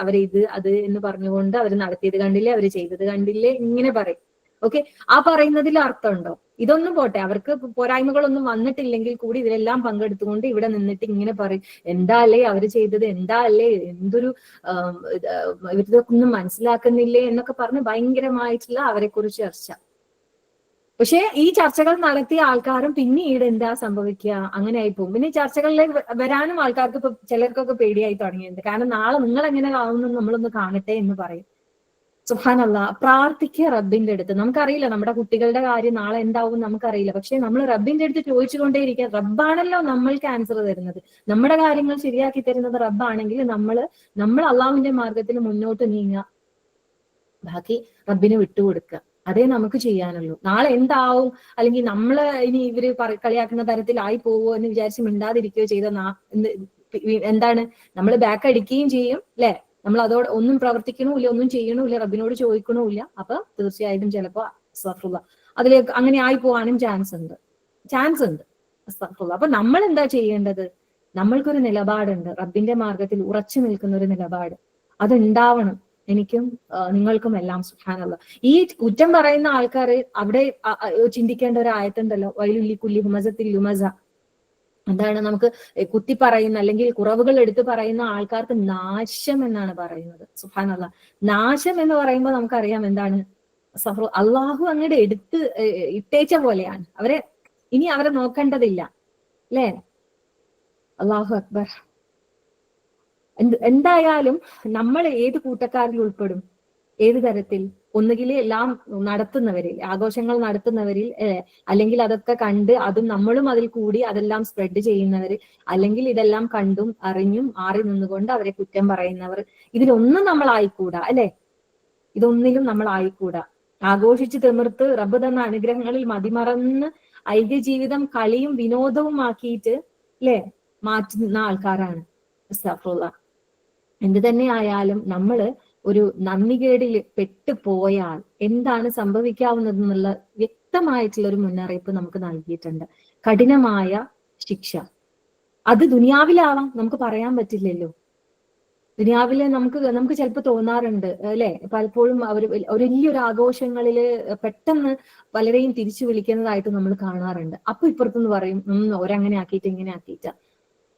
[SPEAKER 1] അവരിത് അത് എന്ന് പറഞ്ഞുകൊണ്ട് അവർ നടത്തിയത് കണ്ടില്ലേ, അവർ ചെയ്തത് കണ്ടില്ലേ, ഇങ്ങനെ പറയും. ഓക്കെ, ആ പറയുന്നതിൽ അർത്ഥമുണ്ടോ? ഇതൊന്നും പോട്ടെ, അവർക്ക് പോരായ്മകളൊന്നും വന്നിട്ടില്ലെങ്കിൽ കൂടി ഇതിലെല്ലാം പങ്കെടുത്തുകൊണ്ട് ഇവിടെ നിന്നിട്ട് ഇങ്ങനെ പറയും, എന്താ അല്ലേ അവര് ചെയ്തത്, എന്താ അല്ലേ എന്തൊരു ഇതൊന്നും മനസ്സിലാക്കുന്നില്ലേ എന്നൊക്കെ പറഞ്ഞ് ഭയങ്കരമായിട്ടുള്ള അവരെ കുറിച്ച് ചർച്ച. പക്ഷെ ഈ ചർച്ചകൾ നടത്തിയ ആൾക്കാരും പിന്നീട് എന്താ സംഭവിക്കുക, അങ്ങനെ ആയി പോകും. പിന്നെ ഈ ചർച്ചകളിലേക്ക് വരാനും ആൾക്കാർക്ക് ഇപ്പൊ ചിലർക്കൊക്കെ പേടിയായി തുടങ്ങിയിട്ടുണ്ട്. കാരണം നാളെ നിങ്ങൾ എങ്ങനെ ആവുന്നു നമ്മളൊന്ന് കാണട്ടെ എന്ന് പറയും. സുബ്ഹാനല്ലാഹ്, പ്രാർത്ഥിക്കുക റബ്ബിന്റെ അടുത്ത്. നമുക്കറിയില്ല നമ്മുടെ കുട്ടികളുടെ കാര്യം നാളെ എന്താവും നമുക്കറിയില്ല. പക്ഷെ നമ്മൾ റബ്ബിന്റെ അടുത്ത് ചോദിച്ചുകൊണ്ടേയിരിക്കുക. റബ്ബാണല്ലോ നമ്മൾക്ക് ആൻസർ തരുന്നത്. നമ്മുടെ കാര്യങ്ങൾ ശരിയാക്കി തരുന്നത് റബ്ബാണെങ്കിൽ നമ്മൾ അള്ളാഹുവിന്റെ മാർഗത്തിൽ മുന്നോട്ട് നീങ്ങുക, ബാക്കി റബ്ബിന് വിട്ടുകൊടുക്കുക. അതേ നമുക്ക് ചെയ്യാനുള്ളൂ. നാളെ എന്താവും, അല്ലെങ്കിൽ നമ്മള് ഇനി ഇവര് കളിയാക്കുന്ന തരത്തിലായി പോവോ എന്ന് വിചാരിച്ച് മിണ്ടാതിരിക്കുകയോ ചെയ്ത എന്താണ്, നമ്മൾ ബാക്ക് അടിക്കുകയും ചെയ്യും അല്ലെ. നമ്മൾ അതോടെ ഒന്നും പ്രവർത്തിക്കണമില്ല, ഒന്നും ചെയ്യണമില്ല, റബ്ബിനോട് ചോദിക്കണമില്ല. അപ്പൊ തീർച്ചയായിട്ടും ചിലപ്പോ അസ്തഗ്ഫിറുല്ലാഹ് അതിലേക്ക് അങ്ങനെ ആയി പോവാനും ചാൻസ് ഉണ്ട്. അസ്തഗ്ഫിറുല്ലാഹ്. അപ്പൊ നമ്മൾ എന്താ ചെയ്യേണ്ടത്? നമ്മൾക്കൊരു നിലപാടുണ്ട്, റബ്ബിന്റെ മാർഗത്തിൽ ഉറച്ചു നിൽക്കുന്ന ഒരു നിലപാട് അതുണ്ടാവണം. എനിക്കും നിങ്ങൾക്കും എല്ലാം. സുബ്ഹാനല്ലാഹ്. ഈ കുറ്റം പറയുന്ന ആൾക്കാർ അവിടെ ചിന്തിക്കേണ്ട ഒരു ആയത്തുണ്ടല്ലോ, വൈലുല്ലി കുല്ലി ഹുമസത്തിൽ ലുമസ. എന്താണ്, നമുക്ക് കുത്തി പറയുന്ന അല്ലെങ്കിൽ കുറവുകൾ എടുത്തു പറയുന്ന ആൾക്കാർക്ക് നാശം എന്നാണ് പറയുന്നത്. സുബ്ഹാനല്ലാഹ്. നാശം എന്ന് പറയുമ്പോൾ നമുക്കറിയാം എന്താണ്, അള്ളാഹു അങ്ങോട്ട് എടുത്ത് ഇട്ടേച്ച പോലെയാണ്. ഇനി അവരെ നോക്കേണ്ടതില്ല അല്ലേ. അള്ളാഹു അക്ബർ. എന്തായാലും നമ്മൾ ഏത് കൂട്ടക്കാരിൽ ഉൾപ്പെടും? ഏത് തരത്തിൽ? ഒന്നുകിൽ എല്ലാം നടത്തുന്നവരിൽ, ആഘോഷങ്ങൾ നടത്തുന്നവരിൽ, അല്ലെങ്കിൽ അതൊക്കെ കണ്ട് അതും നമ്മളും അതിൽ കൂടി അതെല്ലാം സ്പ്രെഡ് ചെയ്യുന്നവര്, അല്ലെങ്കിൽ ഇതെല്ലാം കണ്ടും അറിഞ്ഞും മാറി നിന്നുകൊണ്ട് അവരെ കുറ്റം പറയുന്നവർ. ഇതിലൊന്നും നമ്മൾ ആയിക്കൂടാ അല്ലെ. ഇതൊന്നിലും നമ്മൾ ആയിക്കൂടാ. ആഘോഷിച്ച് തിമിർത്ത് റബ്ബ് തന്ന അനുഗ്രഹങ്ങളിൽ മതിമറന്ന് ഐക്യ ജീവിതം കളിയും വിനോദവും ആക്കിയിട്ട് അല്ലെ മാറ്റുന്ന ആൾക്കാരാണ്. അസ്തഗ്ഫിറുല്ലാഹ്. എന്ത് തന്നെ ആയാലും നമ്മള് ഒരു നന്ദികേടിൽ പെട്ടുപോയാൽ എന്താണ് സംഭവിക്കാവുന്നതെന്നുള്ള വ്യക്തമായിട്ടുള്ള ഒരു മുന്നറിയിപ്പ് നമുക്ക് നൽകിയിട്ടുണ്ട്. കഠിനമായ ശിക്ഷ. അത് ദുനിയാവിലാവാം, നമുക്ക് പറയാൻ പറ്റില്ലല്ലോ. ദുനിയാവില് നമുക്ക് ചിലപ്പോൾ തോന്നാറുണ്ട് അല്ലെ, പലപ്പോഴും ഒരു വലിയൊരു ആഘോഷങ്ങളില് പെട്ടെന്ന് പലരെയും തിരിച്ചു വിളിക്കുന്നതായിട്ട് നമ്മൾ കാണാറുണ്ട്. അപ്പൊ ഇപ്പുറത്തുനിന്ന് പറയും, ഒരങ്ങനെ ആക്കിയിട്ട് ഇങ്ങനെ ആക്കിയിട്ട.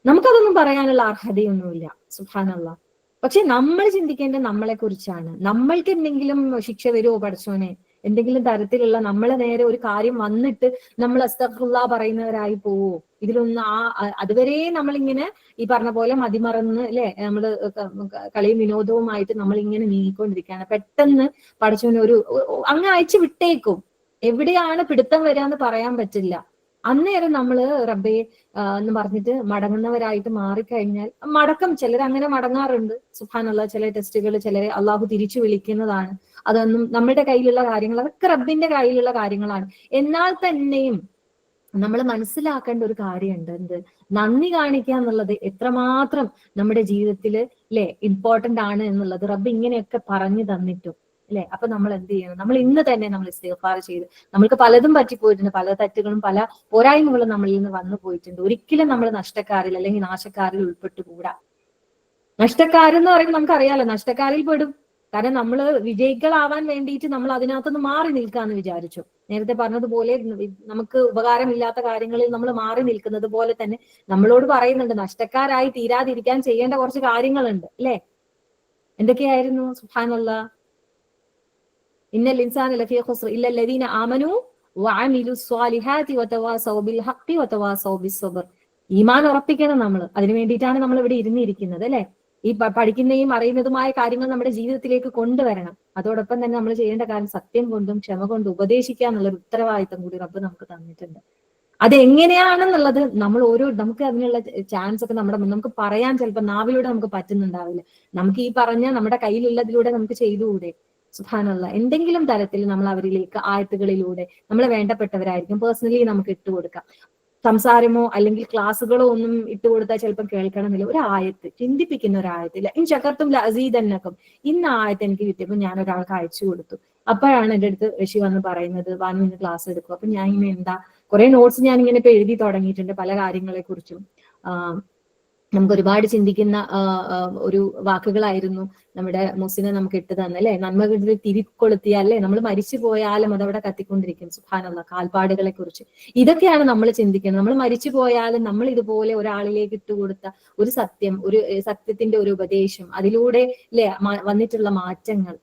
[SPEAKER 1] നമുക്കതൊന്നും പറയാനുള്ള അർഹതയൊന്നുമില്ല. സുബ്ഹാനല്ലാഹ്. പക്ഷെ നമ്മൾ ചിന്തിക്കേണ്ടത് നമ്മളെ കുറിച്ചാണ്. നമ്മൾക്ക് എന്തെങ്കിലും ശിക്ഷ വരുമോ പടച്ചോനെ, എന്തെങ്കിലും തരത്തിലുള്ള നമ്മളെ നേരെ ഒരു കാര്യം വന്നിട്ട് നമ്മൾ അസ്തഗ്ഫിറുല്ലാഹ് പറയുന്നവരായി പോവോ? ഇതിലൊന്നും അതുവരെ നമ്മളിങ്ങനെ ഈ പറഞ്ഞ പോലെ മതിമറന്ന് അല്ലെ, നമ്മള് കളിയും വിനോദവുമായിട്ട് നമ്മൾ ഇങ്ങനെ നീങ്ങിക്കൊണ്ടിരിക്കുകയാണ്. പെട്ടെന്ന് പടച്ചോനെ അങ്ങ് അയച്ചു വിട്ടേക്കും. എവിടെയാണ് പിടുത്തം വരാന്ന് പറയാൻ പറ്റില്ല. അന്നേരം നമ്മള് റബ്ബേ എന്ന് പറഞ്ഞിട്ട് മടങ്ങുന്നവരായിട്ട് മാറിക്കഴിഞ്ഞാൽ ചിലർ അങ്ങനെ മടങ്ങാറുണ്ട്. സുബ്ഹാനല്ലാഹ്. ചില ടെസ്റ്റുകൾ ചിലരെ അള്ളാഹു തിരിച്ചു വിളിക്കുന്നതാണ്. അതൊന്നും നമ്മുടെ കയ്യിലുള്ള കാര്യങ്ങൾ, അതൊക്കെ റബ്ബിന്റെ കയ്യിലുള്ള കാര്യങ്ങളാണ്. എന്നാൽ തന്നെയും നമ്മൾ മനസ്സിലാക്കേണ്ട ഒരു കാര്യമുണ്ട്. നന്ദി കാണിക്കുക എന്നുള്ളത് എത്രമാത്രം നമ്മുടെ ജീവിതത്തിൽ ഇമ്പോർട്ടന്റ് ആണ് എന്നുള്ളത് റബ്ബ് ഇങ്ങനെയൊക്കെ പറഞ്ഞു തന്നിട്ടും അല്ലെ. അപ്പൊ നമ്മൾ എന്ത് ചെയ്യണം? നമ്മൾ ഇന്ന് തന്നെ നമ്മൾ ഇസ്തിഗ്ഫാർ ചെയ്ത്, നമ്മൾക്ക് പലതും പറ്റിപ്പോയിട്ടുണ്ട്, പല തെറ്റുകളും പല പോരായ്മകളും നമ്മളിൽ നിന്ന് വന്നു പോയിട്ടുണ്ട്. ഒരിക്കലും നമ്മൾ നഷ്ടക്കാരിൽ അല്ലെങ്കിൽ നാശക്കാരിൽ ഉൾപ്പെട്ടുകൂടാ. നഷ്ടക്കാരെന്ന് പറയുമ്പോൾ നമുക്കറിയാലോ, നഷ്ടക്കാരിൽ പെടും. കാരണം നമ്മൾ വിജയികളാവാൻ വേണ്ടിയിട്ട് നമ്മൾ അതിനകത്തുനിന്ന് മാറി നിൽക്കാന്ന് വിചാരിച്ചു. നേരത്തെ പറഞ്ഞതുപോലെ നമുക്ക് ഉപകാരമില്ലാത്ത കാര്യങ്ങളിൽ നമ്മൾ മാറി നിൽക്കുന്നത് പോലെ തന്നെ നമ്മളോട് പറയുന്നുണ്ട്, നഷ്ടക്കാരായി തീരാതിരിക്കാൻ ചെയ്യേണ്ട കുറച്ച് കാര്യങ്ങളുണ്ട് അല്ലെ. എന്തൊക്കെയായിരുന്നു? സുബ്ഹാനല്ലാഹ്. ഇന്നൽ ഇൻസാന ലഫീ ഖുസ്ർ ഇല്ല അല്ലദീന ആമനൂ വഅമിലുസ് സ്വാലിഹാത്തി വതവാസൗ ബിൽ ഹഖി വതവാസൗ ബിസ്സബ്ർ. ഈമാൻ ഉറപ്പിക്കണം നമ്മൾ. അതിനു വേണ്ടിയിട്ടാണ് നമ്മൾ ഇവിടെ ഇരുന്നിരിക്കുന്നത് അല്ലെ. ഈ പഠിക്കുന്നതും അറിയുന്നതുമായ കാര്യങ്ങൾ നമ്മുടെ ജീവിതത്തിലേക്ക് കൊണ്ടുവരണം. അതോടൊപ്പം തന്നെ നമ്മൾ ചെയ്യേണ്ട കാര്യം സത്യം കൊണ്ടും ക്ഷമ കൊണ്ടും ഉപദേശിക്കുക എന്നുള്ളൊരു ഉത്തരവാദിത്തം കൂടി റബ്ബ് നമുക്ക് തന്നിട്ടുണ്ട്. അതെങ്ങനെയാണെന്നുള്ളത് നമുക്ക് അതിനുള്ള ചാൻസ് ഒക്കെ നമുക്ക് പറയാൻ ചിലപ്പോൾ നാവിലൂടെ നമുക്ക് പറ്റുന്നുണ്ടാവില്ല. നമുക്ക് ഈ പറഞ്ഞ നമ്മുടെ കയ്യിലുള്ളതിലൂടെ നമുക്ക് ചെയ്തുകൂടെ? സുബ്ഹാനല്ലാഹ്. എന്തെങ്കിലും തരത്തിൽ നമ്മൾ അവരിലേക്ക് ആയത്തുകളിലൂടെ നമ്മളെ വേണ്ടപ്പെട്ടവരായിരിക്കും പേഴ്സണലി നമുക്ക് ഇട്ടുകൊടുക്കാം. സംസാരമോ അല്ലെങ്കിൽ ക്ലാസ്സുകളോ ഒന്നും ഇട്ടുകൊടുത്താൽ ചിലപ്പോൾ കേൾക്കണമെന്നില്ല. ഒരു ആയത്ത്, ചിന്തിപ്പിക്കുന്ന ഒരു ആയത്തില്ല. ഇൻ ശകർത്തും ലഅസീദന്നകും. ഇന്ന ആയത്ത് എനിക്ക് കിട്ടിയപ്പോൾ ഞാൻ ഒരാൾക്ക് അയച്ചു കൊടുത്തു. അപ്പോഴാണ് എൻ്റെ അടുത്ത് ഋഷി വന്ന് പറയുന്നത്, വാനു ഇന്ന് ക്ലാസ് എടുക്കും. അപ്പൊ ഞാൻ ഇങ്ങനെ കുറെ നോട്ട്സ് ഞാൻ ഇങ്ങനെ ഇപ്പൊ എഴുതി തുടങ്ങിയിട്ടുണ്ട് പല കാര്യങ്ങളെ കുറിച്ചും. നമുക്ക് ഒരുപാട് ചിന്തിക്കുന്ന ഒരു വാക്കുകളായിരുന്നു നമ്മുടെ മുസിനെ നമുക്ക് ഇട്ട് തന്നെ, അല്ലെ? നന്മകളിൽ തിരികൊളുത്തിയാൽ, അല്ലെ, നമ്മൾ മരിച്ചു പോയാലും അതവിടെ കത്തിക്കൊണ്ടിരിക്കും. സുബ്ഹാനല്ലാഹ്, കാൽപ്പാടുകളെ കുറിച്ച് ഇതൊക്കെയാണ് നമ്മൾ ചിന്തിക്കുന്നത്. നമ്മൾ മരിച്ചു പോയാലും നമ്മൾ ഇതുപോലെ ഒരാളിലേക്ക് ഇട്ടുകൊടുത്ത ഒരു സത്യം, ഒരു സത്യത്തിന്റെ ഒരു ഉപദേശം, അതിലൂടെ, അല്ലെ, വന്നിട്ടുള്ള മാറ്റങ്ങൾ,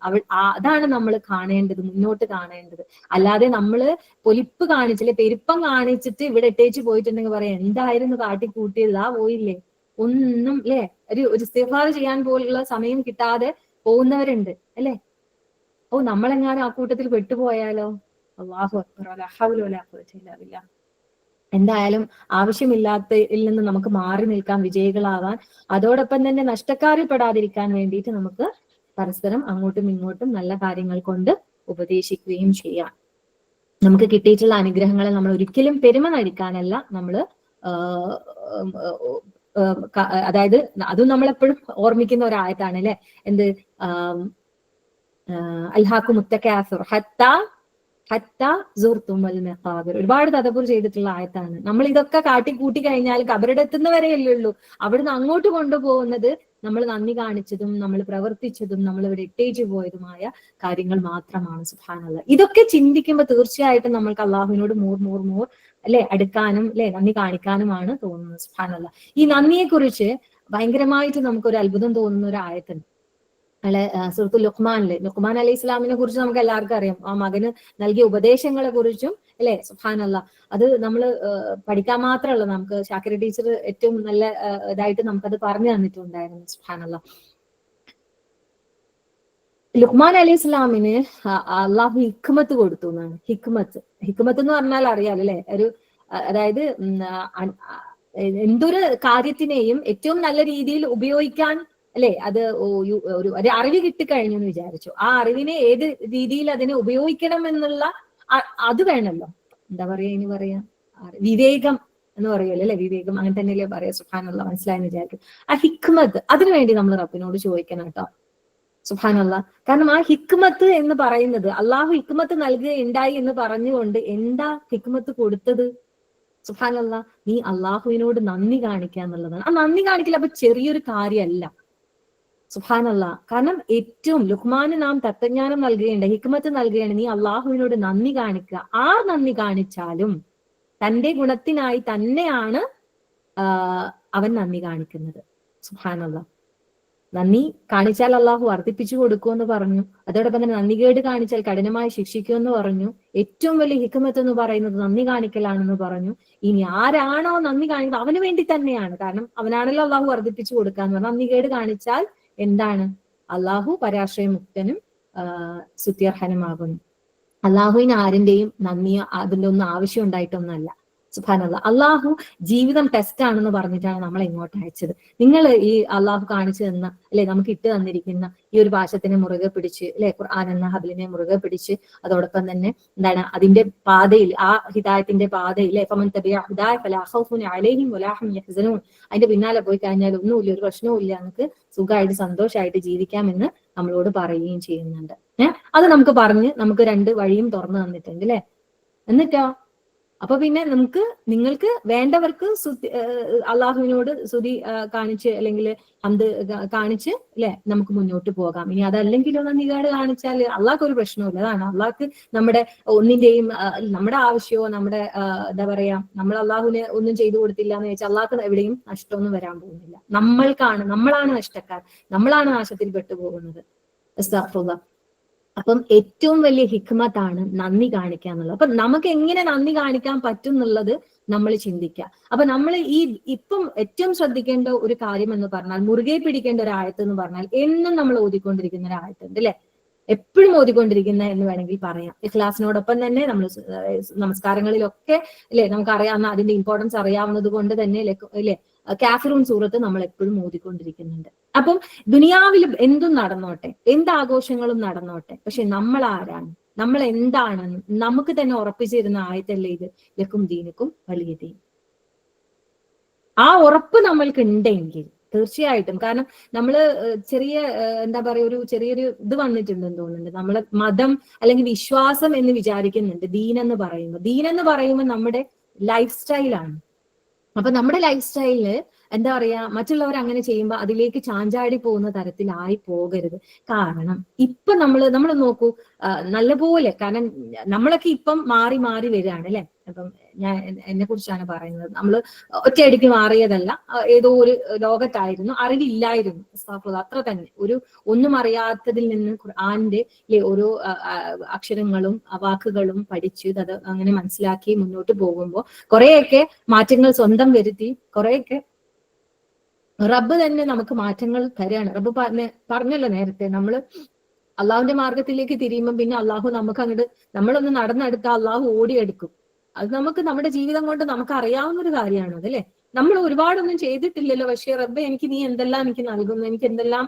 [SPEAKER 1] അതാണ് നമ്മൾ കാണേണ്ടത്, മുന്നോട്ട് കാണേണ്ടത്. അല്ലാതെ നമ്മള് പൊലിപ്പ് കാണിച്ചില്ലേ, പെരുപ്പം കാണിച്ചിട്ട് ഇവിടെ ഇട്ടേച്ച് പോയിട്ടുണ്ടെങ്കിൽ പറയാം എന്തായിരുന്നു കാട്ടിക്കൂട്ടിയത്, പോയില്ലേ, ഒന്നും, അല്ലെ, ഒരു ഇസ്തിഗ്ഫാർ ചെയ്യാൻ പോലുള്ള സമയം കിട്ടാതെ പോകുന്നവരുണ്ട്, അല്ലെ? നമ്മളെങ്ങാനും ആ കൂട്ടത്തിൽ പെട്ടുപോയാലോ? അല്ലാഹു അക്ബർ, വലാ ഹൗല വലാ ഖുവത ഇല്ലാ ബില്ലാഹ്. എന്തായാലും ആവശ്യമില്ലാത്തതിൽ നിന്ന് നമുക്ക് മാറി നിൽക്കാൻ, വിജയികളാവാൻ, അതോടൊപ്പം തന്നെ നഷ്ടക്കാരിൽ പെടാതിരിക്കാൻ വേണ്ടിയിട്ട് നമുക്ക് പരസ്പരം അങ്ങോട്ടും ഇങ്ങോട്ടും നല്ല കാര്യങ്ങൾ കൊണ്ട് ഉപദേശിക്കുകയും ചെയ്യാം. നമുക്ക് കിട്ടിയിട്ടുള്ള അനുഗ്രഹങ്ങളെ നമ്മൾ ഒരിക്കലും പെരുമ നടിക്കാനല്ല നമ്മൾ അതായത് അതും നമ്മളെപ്പോഴും ഓർമ്മിക്കുന്ന ഒരായത്താണ്, അല്ലെ? എന്ത്? അൽഹാഖു മുത്തകാസുർ ഹത്താ സൂർത്തുമുൽ മഖാബിർ. ഒരുപാട് തദബ്ബുർ ചെയ്തിട്ടുള്ള ആയത്താണ്. നമ്മൾ ഇതൊക്കെ കാട്ടിക്കൂട്ടി കഴിഞ്ഞാൽ കബറിടെ എത്തുന്നവരെയല്ലേ ഉള്ളൂ. അവിടുന്ന് അങ്ങോട്ട് കൊണ്ടുപോകുന്നത് നമ്മൾ നന്ദി കാണിച്ചതും നമ്മൾ പ്രവർത്തിച്ചതും നമ്മൾ ഇവിടെ ഇട്ടേച്ചു പോയതുമായ കാര്യങ്ങൾ മാത്രമാണ്. സുബ്ഹാനല്ലാഹ്, ഇതൊക്കെ ചിന്തിക്കുമ്പോൾ തീർച്ചയായിട്ടും നമ്മൾക്ക് അള്ളാഹുവിനോട് മോർ അല്ലെ അടുക്കാനും, അല്ലെ, നന്ദി കാണിക്കാനുമാണ് തോന്നുന്നത്. സുബ്ഹാനല്ലാഹ്, ഈ നന്ദിയെ കുറിച്ച് ഭയങ്കരമായിട്ട് നമുക്കൊരു അത്ഭുതം തോന്നുന്ന ഒരു ആയത്തുണ്ട്. സൂറത്തുൽ ലുഖ്മാനില് ലുഖ്മാൻ അലൈഹി ഇസ്ലാമിനെ കുറിച്ച് നമുക്ക് എല്ലാവർക്കും അറിയാം. ആ മകന് നൽകിയ ഉപദേശങ്ങളെ കുറിച്ചും, അല്ലെ? സുബ്ഹാനല്ലാഹ്, അത് നമ്മൾ പഠിക്കാൻ മാത്രമല്ല, നമുക്ക് ഷാക്കിര ടീച്ചർ ഏറ്റവും നല്ല ഇതായിട്ട് നമുക്കത് പറഞ്ഞു തന്നിട്ടുണ്ടായിരുന്നു. സുബ്ഹാനല്ലാഹ്, ലുഖ്മാൻ അലൈഹി ഇസ്ലാമിന് അള്ളാഹു ഹിക്മത്ത് കൊടുത്തു എന്നാണ്. ഹിക്മത്ത് എന്ന് പറഞ്ഞാൽ അറിയാലോ, അല്ലെ? അതായത് എന്തൊരു കാര്യത്തിനെയും ഏറ്റവും നല്ല രീതിയിൽ ഉപയോഗിക്കാൻ, അല്ലെ? അത് ഒരു അറിവ് കിട്ടിക്കഴിഞ്ഞു എന്ന് വിചാരിച്ചു. ആ അറിവിനെ ഏത് രീതിയിൽ അതിനെ ഉപയോഗിക്കണം എന്നുള്ള അത് വേണമല്ലോ. എന്താ പറയാ, വിവേകം എന്ന് പറയുമല്ലോ, അല്ലെ? വിവേകം, അങ്ങനെ തന്നെയല്ലേ പറയാ? സുബ്ഹാനല്ലാഹ്, മനസ്സിലായെന്ന് വിചാരിക്കും. ആ ഹിക്മത്ത്, അതിനുവേണ്ടി നമ്മൾ റബ്ബിനോട് ചോദിക്കണം കേട്ടോ. സുബ്ഹാനല്ലാഹ്, കാരണം ആ ഹിക്മത്ത് എന്ന് പറയുന്നത്, അള്ളാഹു ഹിക്മത്ത് നൽകുകയുണ്ടായി എന്ന് പറഞ്ഞുകൊണ്ട് എന്താ ഹിക്മത്ത് കൊടുത്തത്? സുബ്ഹാനല്ലാഹ്, നീ അള്ളാഹുവിനോട് നന്ദി കാണിക്കുക എന്നുള്ളതാണ്. ആ നന്ദി കാണിക്കൽ അപ്പൊ ചെറിയൊരു കാര്യമല്ല. സുബ്ഹാനല്ലാഹ്, കാരണം ഏറ്റവും ലുഖ്മാന് നാം തത്വജ്ഞാനം നൽകുകയുണ്ട്, ഹിക്മത്ത് നൽകുകയാണ്, നീ അള്ളാഹുവിനോട് നന്ദി കാണിക്കുക. നന്ദി കാണിച്ചാലും തന്റെ ഗുണത്തിനായി തന്നെയാണ് അവൻ നന്ദി കാണിക്കുന്നത്. സുബ്ഹാനല്ലാഹ്, നന്ദി കാണിച്ചാൽ അള്ളാഹു വർദ്ധിപ്പിച്ചു കൊടുക്കുമെന്ന് പറഞ്ഞു. അതോടൊപ്പം തന്നെ നന്ദികേട് കാണിച്ചാൽ കഠിനമായി ശിക്ഷിക്കുമെന്ന് പറഞ്ഞു. ഏറ്റവും വലിയ ഹിക്മത്ത് എന്ന് പറയുന്നത് നന്ദി കാണിക്കലാണെന്ന് പറഞ്ഞു. ഇനി ആരാണോ നന്ദി കാണിക്കുന്നത് അവന് വേണ്ടി തന്നെയാണ്. കാരണം അവനാണല്ലോ അള്ളാഹു വർദ്ധിപ്പിച്ചു കൊടുക്കാന്ന് പറഞ്ഞു. നന്ദികേട് കാണിച്ചാൽ എന്താണ്? അള്ളാഹു പരാശ്രയമുക്തനും സ്തുത്യർഹനുമാകുന്നു. അള്ളാഹുവിന് ആരിന്റെയും നന്ദി അതിന്റെ ഒന്നും ആവശ്യം ഉണ്ടായിട്ടൊന്നല്ല. സുബ്ഹാനല്ലാഹ്, അള്ളാഹു ജീവിതം ടെസ്റ്റ് ആണെന്ന് പറഞ്ഞിട്ടാണ് നമ്മളെ ഇങ്ങോട്ട് അയച്ചത്. നിങ്ങൾ ഈ അള്ളാഹു കാണിച്ചു തന്ന, അല്ലെ, നമുക്ക് ഇട്ട് തന്നിരിക്കുന്ന ഈ ഒരു ഭാഷത്തിനെ മുറുകെ പിടിച്ച്, അല്ലെ, ഖുർആൻ എന്ന ഹബിലിനെ മുറുകെ പിടിച്ച്, അതോടൊപ്പം തന്നെ എന്താണ് അതിന്റെ പാതയിൽ, ആ ഹിദായത്തിന്റെ പാതയിൽ, ഫമൻ തബിഅ ഹുദായ ഫലാ ഖൗഫുൻ അലൈഹിം വലാ ഹും യഹ്സനൂൻ, അതിന്റെ പിന്നാലെ പോയി കഴിഞ്ഞാൽ ഒന്നുമില്ല, ഒരു പ്രശ്നവും ഇല്ല, നമുക്ക് സുഖമായിട്ട് സന്തോഷമായിട്ട് ജീവിക്കാമെന്ന് നമ്മളോട് പറയുകയും ചെയ്യുന്നുണ്ട്. അത് നമുക്ക് പറഞ്ഞ് നമുക്ക് രണ്ട് വഴിയും തുറന്നു തന്നിട്ടുണ്ട്, അല്ലെ? എന്നിട്ടോ അപ്പൊ പിന്നെ നിങ്ങൾക്ക് വേണ്ടവർക്ക് അള്ളാഹുവിനോട് സ്തുതി കാണിച്ച്, അല്ലെങ്കിൽ ഹംദ് കാണിച്ച്, അല്ലെ, നമുക്ക് മുന്നോട്ട് പോകാം. ഇനി അതല്ലെങ്കിലോ നന്ദികേട് കാണിച്ചാൽ അള്ളാഹ്ക്ക് ഒരു പ്രശ്നവുമില്ല. അതാണ് അള്ളാഹ്ക്ക് നമ്മുടെ ഒന്നിന്റെയും നമ്മുടെ ആവശ്യമോ നമ്മുടെ എന്താ പറയാ, നമ്മൾ അള്ളാഹുവിന് ഒന്നും ചെയ്തു കൊടുത്തില്ല എന്ന് വെച്ചാൽ അള്ളാഹ്ക്ക് എവിടെയും നഷ്ടമൊന്നും വരാൻ പോകുന്നില്ല. നമ്മളാണ് നഷ്ടക്കാർ, നമ്മളാണ് നാശത്തിൽ പെട്ടുപോകുന്നത്. അസ്തഗ്ഫിറുല്ലാഹ്. അപ്പം ഏറ്റവും വലിയ ഹിക്മത്താണ് നന്ദി കാണിക്കുക എന്നുള്ളത്. അപ്പൊ നമുക്ക് എങ്ങനെ നന്ദി കാണിക്കാൻ പറ്റും എന്നുള്ളത് നമ്മൾ ചിന്തിക്കുക. അപ്പൊ നമ്മൾ ഇപ്പം ഏറ്റവും ശ്രദ്ധിക്കേണ്ട ഒരു കാര്യം എന്ന് പറഞ്ഞാൽ, മുറുകെ പിടിക്കേണ്ട ഒരു ആയത്ത് എന്ന് പറഞ്ഞാൽ, എന്നും നമ്മൾ ഓതിക്കൊണ്ടിരിക്കുന്ന ഒരു ആയത്തുണ്ട്, അല്ലെ? എപ്പോഴും ഓതിക്കൊണ്ടിരിക്കുന്ന എന്ന് വേണമെങ്കിൽ പറയാം. ഇഖ്ലാസിനോടൊപ്പം തന്നെ നമ്മൾ നമസ്കാരങ്ങളിലൊക്കെ, അല്ലെ, നമുക്ക് അറിയാവുന്ന അതിന്റെ ഇമ്പോർട്ടൻസ് അറിയാവുന്നത് കൊണ്ട് തന്നെ, അല്ലെ, കാഫിറൂൻ സൂറത്ത് നമ്മൾ എപ്പോഴും ഓതിക്കൊണ്ടിരിക്കുന്നുണ്ട്. അപ്പം ദുനിയാവിൽ എന്തും നടന്നോട്ടെ, എന്താഘോഷങ്ങളും നടന്നോട്ടെ, പക്ഷെ നമ്മൾ ആരാണ്, നമ്മൾ എന്താണെന്ന് നമുക്ക് തന്നെ ഉറപ്പിച്ചിരുന്ന ആയത്തല്ലേ ഇത്, ലക്കും ദീനുക്കും വലിയ ദീൻ. ആ ഉറപ്പ് നമ്മൾക്ക് ഉണ്ടെങ്കിൽ തീർച്ചയായിട്ടും, കാരണം നമ്മള് ചെറിയ എന്താ പറയാ, ചെറിയൊരു ഇത് വന്നിട്ടുണ്ടെന്ന് തോന്നുന്നുണ്ട്. നമ്മള് മതം അല്ലെങ്കിൽ വിശ്വാസം എന്ന് വിചാരിക്കുന്നുണ്ട്. ദീൻ എന്ന് പറയുമ്പോൾ നമ്മുടെ ലൈഫ് സ്റ്റൈലാണ്. അപ്പൊ നമ്മുടെ ലൈഫ് സ്റ്റൈലില്, എന്താ പറയാ, മറ്റുള്ളവർ അങ്ങനെ ചെയ്യുമ്പോൾ അതിലേക്ക് ചാഞ്ചാടി പോകുന്ന തരത്തിലായി പോകരുത്. കാരണം ഇപ്പൊ നമ്മൾ നോക്കൂ, നല്ലപോലെ, കാരണം നമ്മളൊക്കെ ഇപ്പം മാറി മാറി വരികയാണ് അല്ലെ. അപ്പം ഞാൻ എന്നെ കുറിച്ചാണ് പറയുന്നത്. നമ്മൾ ഒറ്റയടിക്ക് മാറിയതല്ല, ഏതോ ഒരു ലോകത്തായിരുന്നു, അറിവില്ലായിരുന്നു, അത്ര തന്നെ ഒന്നും അറിയാത്തതിൽ നിന്ന് ഖുർആന്റെ ഓരോ അക്ഷരങ്ങളും വാക്കുകളും പഠിച്ച് അത് അങ്ങനെ മനസ്സിലാക്കി മുന്നോട്ട് പോകുമ്പോൾ കുറെയൊക്കെ മാറ്റങ്ങൾ സ്വന്തം വരുത്തി, കുറെയൊക്കെ റബ്ബ് തന്നെ നമുക്ക് മാറ്റങ്ങൾ തരികയാണ്. റബ്ബ് പറഞ്ഞല്ലോ നേരത്തെ, നമ്മള് അള്ളാഹുവിന്റെ മാർഗത്തിലേക്ക് തിരിയുമ്പോൾ പിന്നെ അള്ളാഹു നമുക്ക് അങ്ങോട്ട്, നമ്മളൊന്ന് നടന്നെടുത്താൽ അള്ളാഹു ഓടിയെടുക്കും. അത് നമുക്ക് നമ്മുടെ ജീവിതം കൊണ്ട് നമുക്ക് അറിയാവുന്ന ഒരു കാര്യമാണ് അതല്ലേ. നമ്മൾ ഒരുപാടൊന്നും ചെയ്തിട്ടില്ലല്ലോ, പക്ഷേ റബ്ബ് എനിക്ക് നീ എന്തെല്ലാം എനിക്ക് നൽകുന്നു, എനിക്ക് എന്തെല്ലാം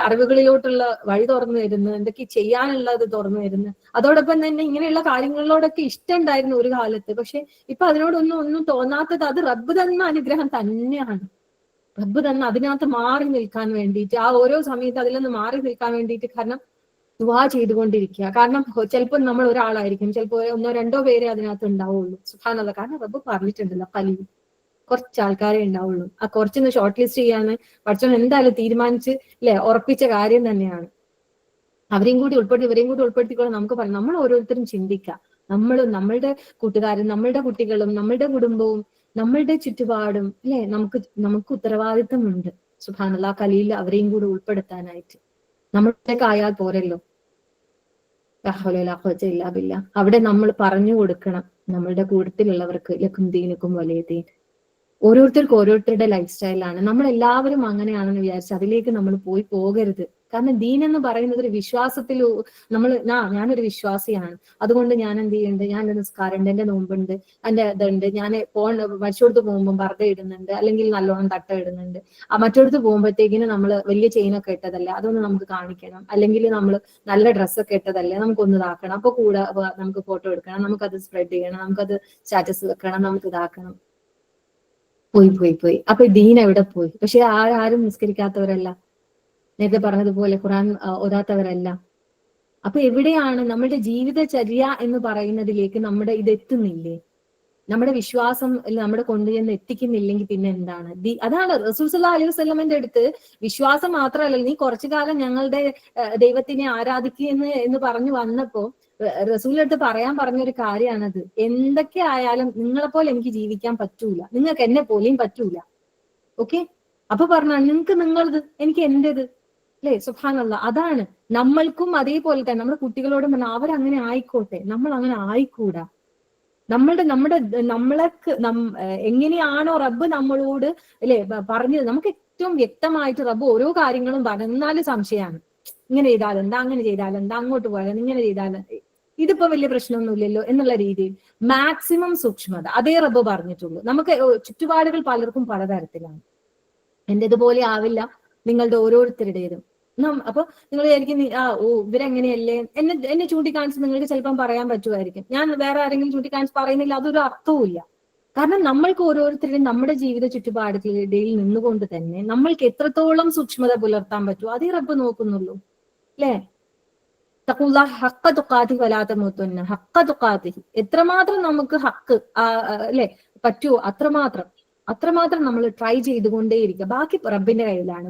[SPEAKER 1] അറിവുകളിലോട്ടുള്ള വഴി തുറന്നു തരുന്നു, എന്തൊക്കെ ചെയ്യാനുള്ളത് തുറന്നു തരുന്നു. അതോടൊപ്പം തന്നെ ഇങ്ങനെയുള്ള കാര്യങ്ങളിലോടൊക്കെ ഇഷ്ടം ഉണ്ടായിരുന്നു ഒരു കാലത്ത്. പക്ഷെ ഇപ്പൊ ഒന്നും തോന്നാത്തത് അത് റബ്ബ് തന്ന അനുഗ്രഹം തന്നെയാണ്. റബ്ബ് തന്നെ അതിനകത്ത് മാറി നിൽക്കാൻ വേണ്ടിയിട്ട്, ആ ഓരോ സമയത്ത് അതിൽ നിന്ന് മാറി നിൽക്കാൻ വേണ്ടിയിട്ട്, കാരണം ദുആ ചെയ്തുകൊണ്ടിരിക്കുക. കാരണം ചിലപ്പോൾ നമ്മൾ ഒരാളായിരിക്കും, ചിലപ്പോൾ ഒന്നോ രണ്ടോ പേരെ അതിനകത്ത് ഉണ്ടാവുള്ളൂ. സുബ്ഹാനല്ലാഹ്. കാരണം റബ്ബ് പറഞ്ഞിട്ടുണ്ടല്ലോ, ഖലീൽ, കുറച്ച് ആൾക്കാരെ ഉണ്ടാവുള്ളൂ. ആ കുറച്ചൊന്ന് ഷോർട്ട് ലിസ്റ്റ് ചെയ്യാന്ന് പഠിച്ചവൻ എന്തായാലും തീരുമാനിച്ച് ഉറപ്പിച്ച കാര്യം തന്നെയാണ്. അവരെയും കൂടി ഉൾപ്പെടുത്തി ഇവരെയും കൂടി ഉൾപ്പെടുത്തിക്കൊണ്ട് നമുക്ക് പറയാം, നമ്മൾ ഓരോരുത്തരും ചിന്തിക്കുക, നമ്മളും നമ്മളുടെ കൂട്ടുകാരും നമ്മളുടെ കുട്ടികളും നമ്മളുടെ കുടുംബവും നമ്മളുടെ ചുറ്റുപാടും നമുക്ക് ഉത്തരവാദിത്തമുണ്ട്. സുബ്ഹാനല്ലാഹ്, ഖലീൽ അവരെയും കൂടി ഉൾപ്പെടുത്താനായിട്ട്. നമ്മളിലേക്ക് ആയാൽ പോരല്ലോ. അവിടെ നമ്മൾ പറഞ്ഞു കൊടുക്കണം നമ്മളുടെ കൂട്ടത്തിലുള്ളവർക്ക്, ലക്കും ദീനുക്കും വലിയ ദീൻ. ഓരോരുത്തർക്കും ഓരോരുത്തരുടെ ലൈഫ് സ്റ്റൈലാണ്. നമ്മൾ എല്ലാവരും അങ്ങനെയാണെന്ന് വിചാരിച്ച് അതിലേക്ക് നമ്മൾ പോകരുത്. കാരണം ദീൻ എന്ന് പറയുന്നത് ഒരു വിശ്വാസത്തിൽ ഞാനൊരു വിശ്വാസിയാണ്, അതുകൊണ്ട് ഞാൻ എന്ത് ചെയ്യുന്നുണ്ട്, ഞാൻ എന്റെ നിസ്കാരമുണ്ട്, എന്റെ നോമ്പുണ്ട്, എന്റെ ഇതുണ്ട്, ഞാൻ മറ്റോടത്ത് പോകുമ്പോൾ പർദ്ദ ഇടുന്നുണ്ട്, അല്ലെങ്കിൽ നല്ലോണം തട്ട ഇടുന്നുണ്ട്. മറ്റോടത്ത് പോകുമ്പോഴത്തേക്കിന് നമ്മൾ വലിയ ചെയിനൊക്കെ ഇട്ടതല്ലേ, അതൊന്ന് നമുക്ക് കാണിക്കണം. അല്ലെങ്കിൽ നമ്മൾ നല്ല ഡ്രസ്സൊക്കെ ഇട്ടതല്ലേ, നമുക്കൊന്ന് ഇതാക്കണം. അപ്പൊ കൂടെ നമുക്ക് ഫോട്ടോ എടുക്കണം, നമുക്കത് സ്പ്രെഡ് ചെയ്യണം, നമുക്കത് സ്റ്റാറ്റസ് വെക്കണം, നമുക്ക് ഇതാക്കണം. പോയി അപ്പൊ ദീൻ എവിടെ പോയി? പക്ഷെ ആരും നിസ്കരിക്കാത്തവരല്ല, നേരത്തെ പറഞ്ഞതുപോലെ ഖുർആൻ ഓതാത്തവരല്ല. അപ്പൊ എവിടെയാണ് നമ്മുടെ ജീവിതചര്യ എന്ന് പറയുന്നതിലേക്ക് നമ്മുടെ ഇത് എത്തുന്നില്ലേ? നമ്മുടെ വിശ്വാസം നമ്മുടെ കൊണ്ടുചെന്ന് എത്തിക്കുന്നില്ലെങ്കിൽ പിന്നെ എന്താണ്? അതാണ് റസൂൽ സല്ലല്ലാഹു അലൈഹി വസല്ലമയുടെ അടുത്ത് വിശ്വാസം മാത്രമല്ല, നീ കുറച്ചു കാലം ഞങ്ങളുടെ ദൈവത്തിനെ ആരാധിക്കുക എന്ന് പറഞ്ഞു വന്നപ്പോ റസൂലിന്റെ അടുത്ത് പറയാൻ പറഞ്ഞൊരു കാര്യമാണത്. എന്തൊക്കെ ആയാലും നിങ്ങളെപ്പോലെ എനിക്ക് ജീവിക്കാൻ പറ്റൂല, നിങ്ങൾക്ക് എന്നെ പോലെയും പറ്റൂല. ഓക്കെ, അപ്പൊ പറഞ്ഞ നിങ്ങൾക്ക് നിങ്ങളത്, എനിക്ക് എന്റേത്, അല്ലേ? സുബ്ഹാനല്ലാഹ്. അതാണ് നമ്മൾക്കും അതേപോലെ തന്നെ നമ്മുടെ കുട്ടികളോടും പറഞ്ഞാൽ അവരങ്ങനെ ആയിക്കോട്ടെ, നമ്മൾ അങ്ങനെ ആയിക്കൂടാ. നമ്മളൊക്കെ എങ്ങനെയാണോ റബ്ബ് നമ്മളോട് പറഞ്ഞത്, നമുക്ക് ഏറ്റവും വ്യക്തമായിട്ട് റബ്ബ് ഓരോ കാര്യങ്ങളും പറഞ്ഞാലും സംശയമാണ്. ഇങ്ങനെ ചെയ്താലെന്താ, അങ്ങനെ ചെയ്താലെന്താ, അങ്ങോട്ട് പോയാലും ഇങ്ങനെ ചെയ്താലും ഇതിപ്പോ വലിയ പ്രശ്നമൊന്നുമില്ലല്ലോ എന്നുള്ള രീതിയിൽ മാക്സിമം സൂക്ഷ്മത അതേ റബ്ബ് പറഞ്ഞിട്ടുള്ളൂ. നമുക്ക് ചുറ്റുപാടുകൾ പലർക്കും പലതരത്തിലാണ്. എന്റേതുപോലെ ആവില്ല നിങ്ങളുടെ ഓരോരുത്തരുടേതും. അപ്പൊ നിങ്ങൾ വിചാരിക്കും ഇവരെങ്ങനെയല്ലേ, എന്നെ ചൂണ്ടിക്കാണിച്ച് നിങ്ങൾക്ക് ചിലപ്പം പറയാൻ പറ്റുമായിരിക്കും. ഞാൻ വേറെ ആരെങ്കിലും ചൂണ്ടിക്കാണിച്ച് പറയുന്നില്ല, അതൊരു അർത്ഥവുമില്ല. കാരണം നമ്മൾക്ക് ഓരോരുത്തരുടെയും നമ്മുടെ ജീവിത ചുറ്റുപാടുകളിടയിൽ നിന്നുകൊണ്ട് തന്നെ നമ്മൾക്ക് എത്രത്തോളം സൂക്ഷ്മത പുലർത്താൻ പറ്റുമോ അതേ റബ്ബ് നോക്കുന്നുള്ളൂ, അല്ലേ? എത്രമാത്രം നമുക്ക് ഹക്ക് പറ്റുമോ അത്രമാത്രം നമ്മൾ ട്രൈ ചെയ്തുകൊണ്ടേയിരിക്കുക. ബാക്കി റബ്ബിന്റെ കയ്യിലാണ്.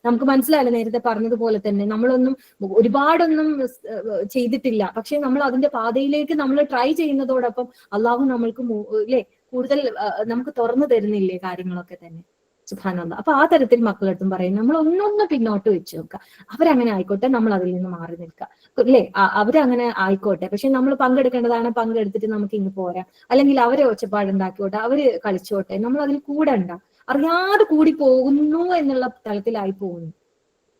[SPEAKER 1] നമുക്ക് മനസ്സിലായില്ല, നേരത്തെ പറഞ്ഞതുപോലെ തന്നെ നമ്മളൊന്നും ഒരുപാടൊന്നും ചെയ്തിട്ടില്ല, പക്ഷെ നമ്മൾ അതിന്റെ പാതയിലേക്ക് നമ്മൾ ട്രൈ ചെയ്യുന്നതോടൊപ്പം അള്ളാഹു നമ്മൾക്ക് കൂടുതൽ നമുക്ക് തുറന്നു തരുന്നില്ലേ കാര്യങ്ങളൊക്കെ തന്നെ. സുബ്ഹാനല്ലാഹ്. അപ്പൊ ആ തരത്തിൽ മക്കളടുത്തും പറയും, നമ്മൾ ഒന്നൊന്ന് പിന്നോട്ട് വെച്ച് നോക്കുക. അവരങ്ങനെ ആയിക്കോട്ടെ, നമ്മൾ അതിൽ നിന്ന് മാറി നിൽക്കുക, അല്ലേ? അവരങ്ങനെ ആയിക്കോട്ടെ, പക്ഷെ നമ്മൾ പങ്കെടുക്കേണ്ടതാണ്, പങ്കെടുത്തിട്ട് നമുക്ക് ഇങ്ങ് പോരാ. അല്ലെങ്കിൽ അവരെ ഒച്ചപ്പാടുണ്ടാക്കിക്കോട്ടെ, അവര് കളിച്ചോട്ടെ, നമ്മൾ അതിൽ കൂടണ്ട. അറിയാതെ കൂടി പോകുന്നു എന്നുള്ള തലത്തിലായി പോകുന്നു.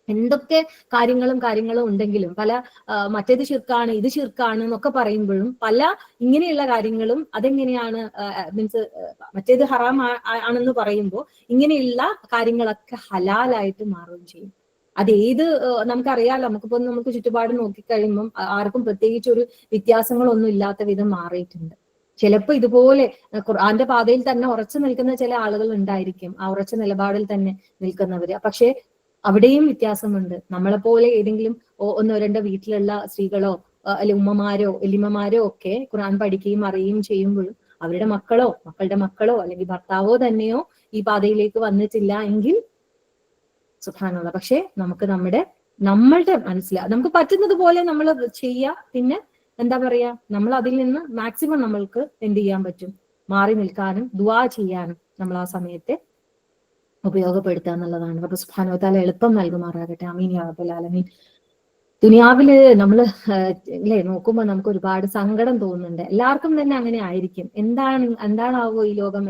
[SPEAKER 1] എന്തൊക്കെ കാര്യങ്ങളും ഉണ്ടെങ്കിലും പല മറ്റേത് ശിർക്കാണ് ഇത് ശിർക്കാണ് എന്നൊക്കെ പറയുമ്പോഴും പല ഇങ്ങനെയുള്ള കാര്യങ്ങളും അതെങ്ങനെയാണ് മീൻസ് മറ്റേത് ഹറാം ആണെന്ന് പറയുമ്പോൾ ഇങ്ങനെയുള്ള കാര്യങ്ങളൊക്കെ ഹലാലായിട്ട് മാറുകയും ചെയ്യും. അതേത് നമുക്കറിയാലോ, നമുക്ക് ചുറ്റുപാട് നോക്കിക്കഴിയുമ്പം ആർക്കും പ്രത്യേകിച്ച് ഒരു വ്യത്യാസങ്ങളൊന്നും ഇല്ലാത്ത വിധം മാറിയിട്ടുണ്ട്. ചിലപ്പോ ഇതുപോലെ ഖുർആന്റെ പാതയിൽ തന്നെ ഉറച്ചു നിൽക്കുന്ന ചില ആളുകൾ ഉണ്ടായിരിക്കും, ആ ഉറച്ച നിലപാടിൽ തന്നെ നിൽക്കുന്നവര്. പക്ഷെ അവിടെയും വ്യത്യാസമുണ്ട്. നമ്മളെപ്പോലെ ഏതെങ്കിലും ഒന്നോ രണ്ടോ വീട്ടിലുള്ള സ്ത്രീകളോ അല്ലെ ഉമ്മമാരോ വല്യമ്മമാരോ ഒക്കെ ഖുർആൻ പഠിക്കുകയും അറിയുകയും ചെയ്യുമ്പോഴും അവരുടെ മക്കളുടെ മക്കളോ അല്ലെങ്കിൽ ഭർത്താവോ തന്നെയോ ഈ പാതയിലേക്ക് വന്നിട്ടില്ല എങ്കിൽ സുബ്ഹാനല്ലാഹ്. പക്ഷെ നമുക്ക് നമ്മളുടെ നമുക്ക് പറ്റുന്നത് പോലെ നമ്മൾ ചെയ്യുക. പിന്നെ എന്താ പറയാ, നമ്മൾ അതിൽ നിന്ന് മാക്സിമം നമ്മൾക്ക് എന്ത് ചെയ്യാൻ പറ്റും, മാറി നിൽക്കാനും ദുആ ചെയ്യാനും നമ്മൾ ആ സമയത്തെ ഉപയോഗപ്പെടുത്തുക എന്നുള്ളതാണ്. റബ്ബ് സുബ്ഹാനഹു വ തആല എളുപ്പം നൽകുമാറാകട്ടെ. ആമീൻ യാ റബ്ബൽ ആലമീൻ. ദുനിയാവില് നമ്മള് അല്ലേ നോക്കുമ്പോൾ നമുക്ക് ഒരുപാട് സങ്കടം തോന്നുന്നുണ്ട്. എല്ലാവർക്കും തന്നെ അങ്ങനെ ആയിരിക്കും. എന്താണാവോ ഈ ലോകം,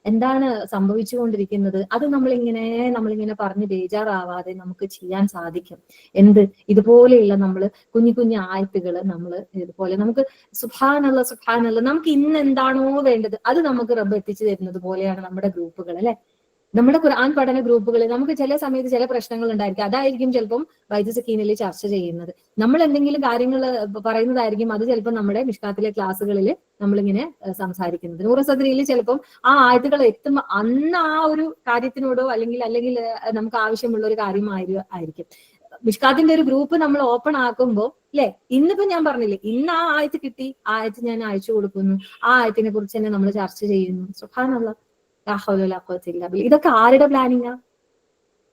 [SPEAKER 1] എന്താണ് സംഭവിച്ചുകൊണ്ടിരിക്കുന്നത്, അത് നമ്മളിങ്ങനെ പറഞ്ഞ് ബേജാറാവാതെ നമുക്ക് ചെയ്യാൻ സാധിക്കും. ഇതുപോലെയുള്ള കുഞ്ഞു കുഞ്ഞു ആയത്തുകള് ഇതുപോലെ നമുക്ക് സുബ്ഹാനല്ലാഹ് നമുക്ക് ഇന്ന് എന്താണോ വേണ്ടത് അത് നമുക്ക് റബ്ബ് എത്തിച്ചു തരുന്നത് പോലെയാണ് നമ്മുടെ ഗ്രൂപ്പുകൾ അല്ലെ. നമ്മുടെ ഖുർആൻ പഠന ഗ്രൂപ്പുകളിൽ നമുക്ക് ചില സമയത്ത് ചില പ്രശ്നങ്ങൾ ഉണ്ടായിരിക്കും. അതായിരിക്കും ചിലപ്പം വൈദ്യ സക്കീനയിൽ ചർച്ച ചെയ്യുന്നത്. നമ്മൾ എന്തെങ്കിലും കാര്യങ്ങൾ പറയുന്നതായിരിക്കും, അത് ചിലപ്പോൾ നമ്മുടെ മിഷ്കാത്തിലെ ക്ലാസ്സുകളിൽ നമ്മളിങ്ങനെ സംസാരിക്കുന്നത്. നൂറ് സദ്രയിൽ ചിലപ്പം ആ ആയത്തുകൾ എത്തുമ്പോൾ അന്ന് ആ ഒരു കാര്യത്തിനോടോ അല്ലെങ്കിൽ നമുക്ക് ആവശ്യമുള്ള ഒരു കാര്യമായിരിക്കും. മിഷ്കാത്തിന്റെ ഒരു ഗ്രൂപ്പ് നമ്മൾ ഓപ്പൺ ആക്കുമ്പോൾ അല്ലെ, ഇന്നിപ്പോ ഞാൻ പറഞ്ഞില്ലേ, ഇന്ന് ആ ആയത്ത് കിട്ടി, ആ ആയത്ത് ഞാൻ അയച്ചു കൊടുക്കുന്നു, ആ ആയത്തിനെ കുറിച്ച് തന്നെ നമ്മൾ ചർച്ച ചെയ്യുന്നു. സുബ്ഹാനല്ലാഹ്. ഇതൊക്കെ ആരുടെ പ്ലാനിങ്ങാ?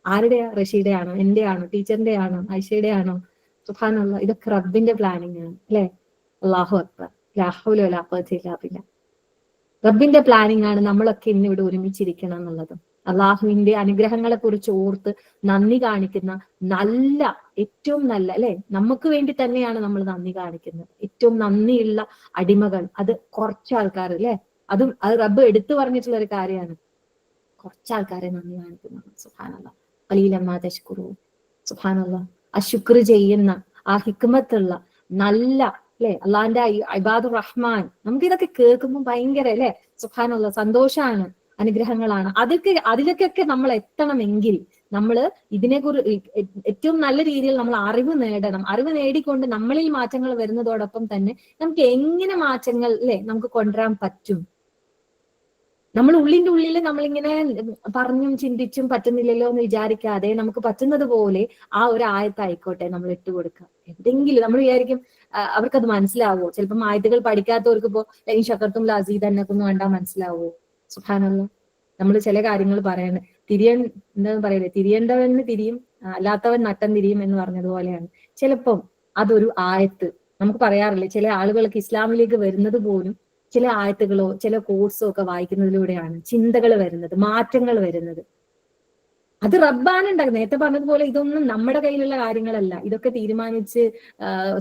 [SPEAKER 1] ആരുടെയാ? റഷീദയുടെ ആണോ, എന്റെ ആണോ, ടീച്ചറിന്റെ ആണോ, ഐഷയുടെ ആണോ? സുബ്ഹാനല്ലാഹ്. ഇതൊക്കെ റബ്ബിന്റെ പ്ലാനിങ് ആണ് അല്ലെ. അല്ലാഹു അക്ബർ. ലാ ഹൗല വലാ ഖുവത ഇല്ലാ ബില്ലാഹ്. റബ്ബിന്റെ പ്ലാനിങ് ആണ് നമ്മളൊക്കെ ഇന്ന് ഇവിടെ ഒരുമിച്ചിരിക്കണം എന്നുള്ളതും. അള്ളാഹുവിന്റെ അനുഗ്രഹങ്ങളെ കുറിച്ച് ഓർത്ത് നന്ദി കാണിക്കുന്ന ഏറ്റവും നല്ല അല്ലെ, നമുക്ക് വേണ്ടി തന്നെയാണ് നമ്മൾ നന്ദി കാണിക്കുന്നത്. ഏറ്റവും നന്ദിയുള്ള അടിമകൾ അത് കുറച്ച് ആൾക്കാർ അല്ലെ. അത് റബ്ബ് എടുത്തു പറഞ്ഞിട്ടുള്ള ഒരു കാര്യമാണ്. കുറച്ച് ആൾക്കാരെ നന്ദി കാണിക്കുന്നത്. സുബ്ഹാനല്ലാഹ്. ഖലീലമ്മാ തശ്കുറൂൻ. സുബ്ഹാനല്ലാഹ്. ആ ശുക്ർ ചെയ്യുന്ന, ആ ഹിക്മത്തുള്ള നല്ല അല്ലെ അള്ളാന്റെ ഇബാദുർ റഹ്മാൻ. നമുക്ക് ഇതൊക്കെ കേൾക്കുമ്പോൾ ഭയങ്കര അല്ലെ സുബ്ഹാനല്ലാഹ് സന്തോഷമാണ്, അനുഗ്രഹങ്ങളാണ്. അതിലൊക്കെ നമ്മൾ എത്തണമെങ്കിൽ നമ്മൾ ഇതിനെക്കുറിച്ച് ഏറ്റവും നല്ല രീതിയിൽ നമ്മൾ അറിവ് നേടണം. അറിവ് നേടിക്കൊണ്ട് നമ്മളിൽ മാറ്റങ്ങൾ വരുന്നതോടൊപ്പം തന്നെ നമുക്ക് എങ്ങനെ മാറ്റങ്ങൾ അല്ലെ നമുക്ക് കൊണ്ടുവരാൻ പറ്റും. നമ്മൾ ഉള്ളിന്റെ ഉള്ളിൽ നമ്മളിങ്ങനെ പറഞ്ഞും ചിന്തിച്ചും പറ്റുന്നില്ലല്ലോ എന്ന് വിചാരിക്കാതെ നമുക്ക് പറ്റുന്നത് പോലെ ആ ഒരു ആയത്തായിക്കോട്ടെ നമ്മൾ ഇട്ടുകൊടുക്കുക. എന്തെങ്കിലും നമ്മൾ വിചാരിക്കും അവർക്കത് മനസ്സിലാവോ? ചിലപ്പം ആയത്തുകൾ പഠിക്കാത്തവർക്ക് ഇപ്പോ ഈ ശക്കർത്തും ലസീദന്നക്കും വേണ്ടാ മനസ്സിലാവോ? സുബ്ഹാനല്ലാഹ്. നമ്മൾ ചില കാര്യങ്ങൾ പറയണ എന്താന്ന് പറയല്ലേ, തിരിയേണ്ടവന് തിരിയും, അല്ലാത്തവൻ നട്ടം തിരിയും എന്ന് പറഞ്ഞതുപോലെയാണ്. ചിലപ്പം അതൊരു ആയത്ത് നമുക്ക് പറയാറില്ലേ, ചില ആളുകൾക്ക് ഇസ്ലാമിലേക്ക് വരുന്നത് പോലും ചില ആയത്തുകളോ ചില കോഴ്സോ ഒക്കെ വായിക്കുന്നതിലൂടെയാണ് ചിന്തകൾ വരുന്നത്, മാറ്റങ്ങൾ വരുന്നത്. അത് റബ്ബാണ് ഉണ്ടാകുന്നത്. നേരത്തെ പറഞ്ഞതുപോലെ ഇതൊന്നും നമ്മുടെ കയ്യിലുള്ള കാര്യങ്ങളല്ല. ഇതൊക്കെ തീരുമാനിച്ച്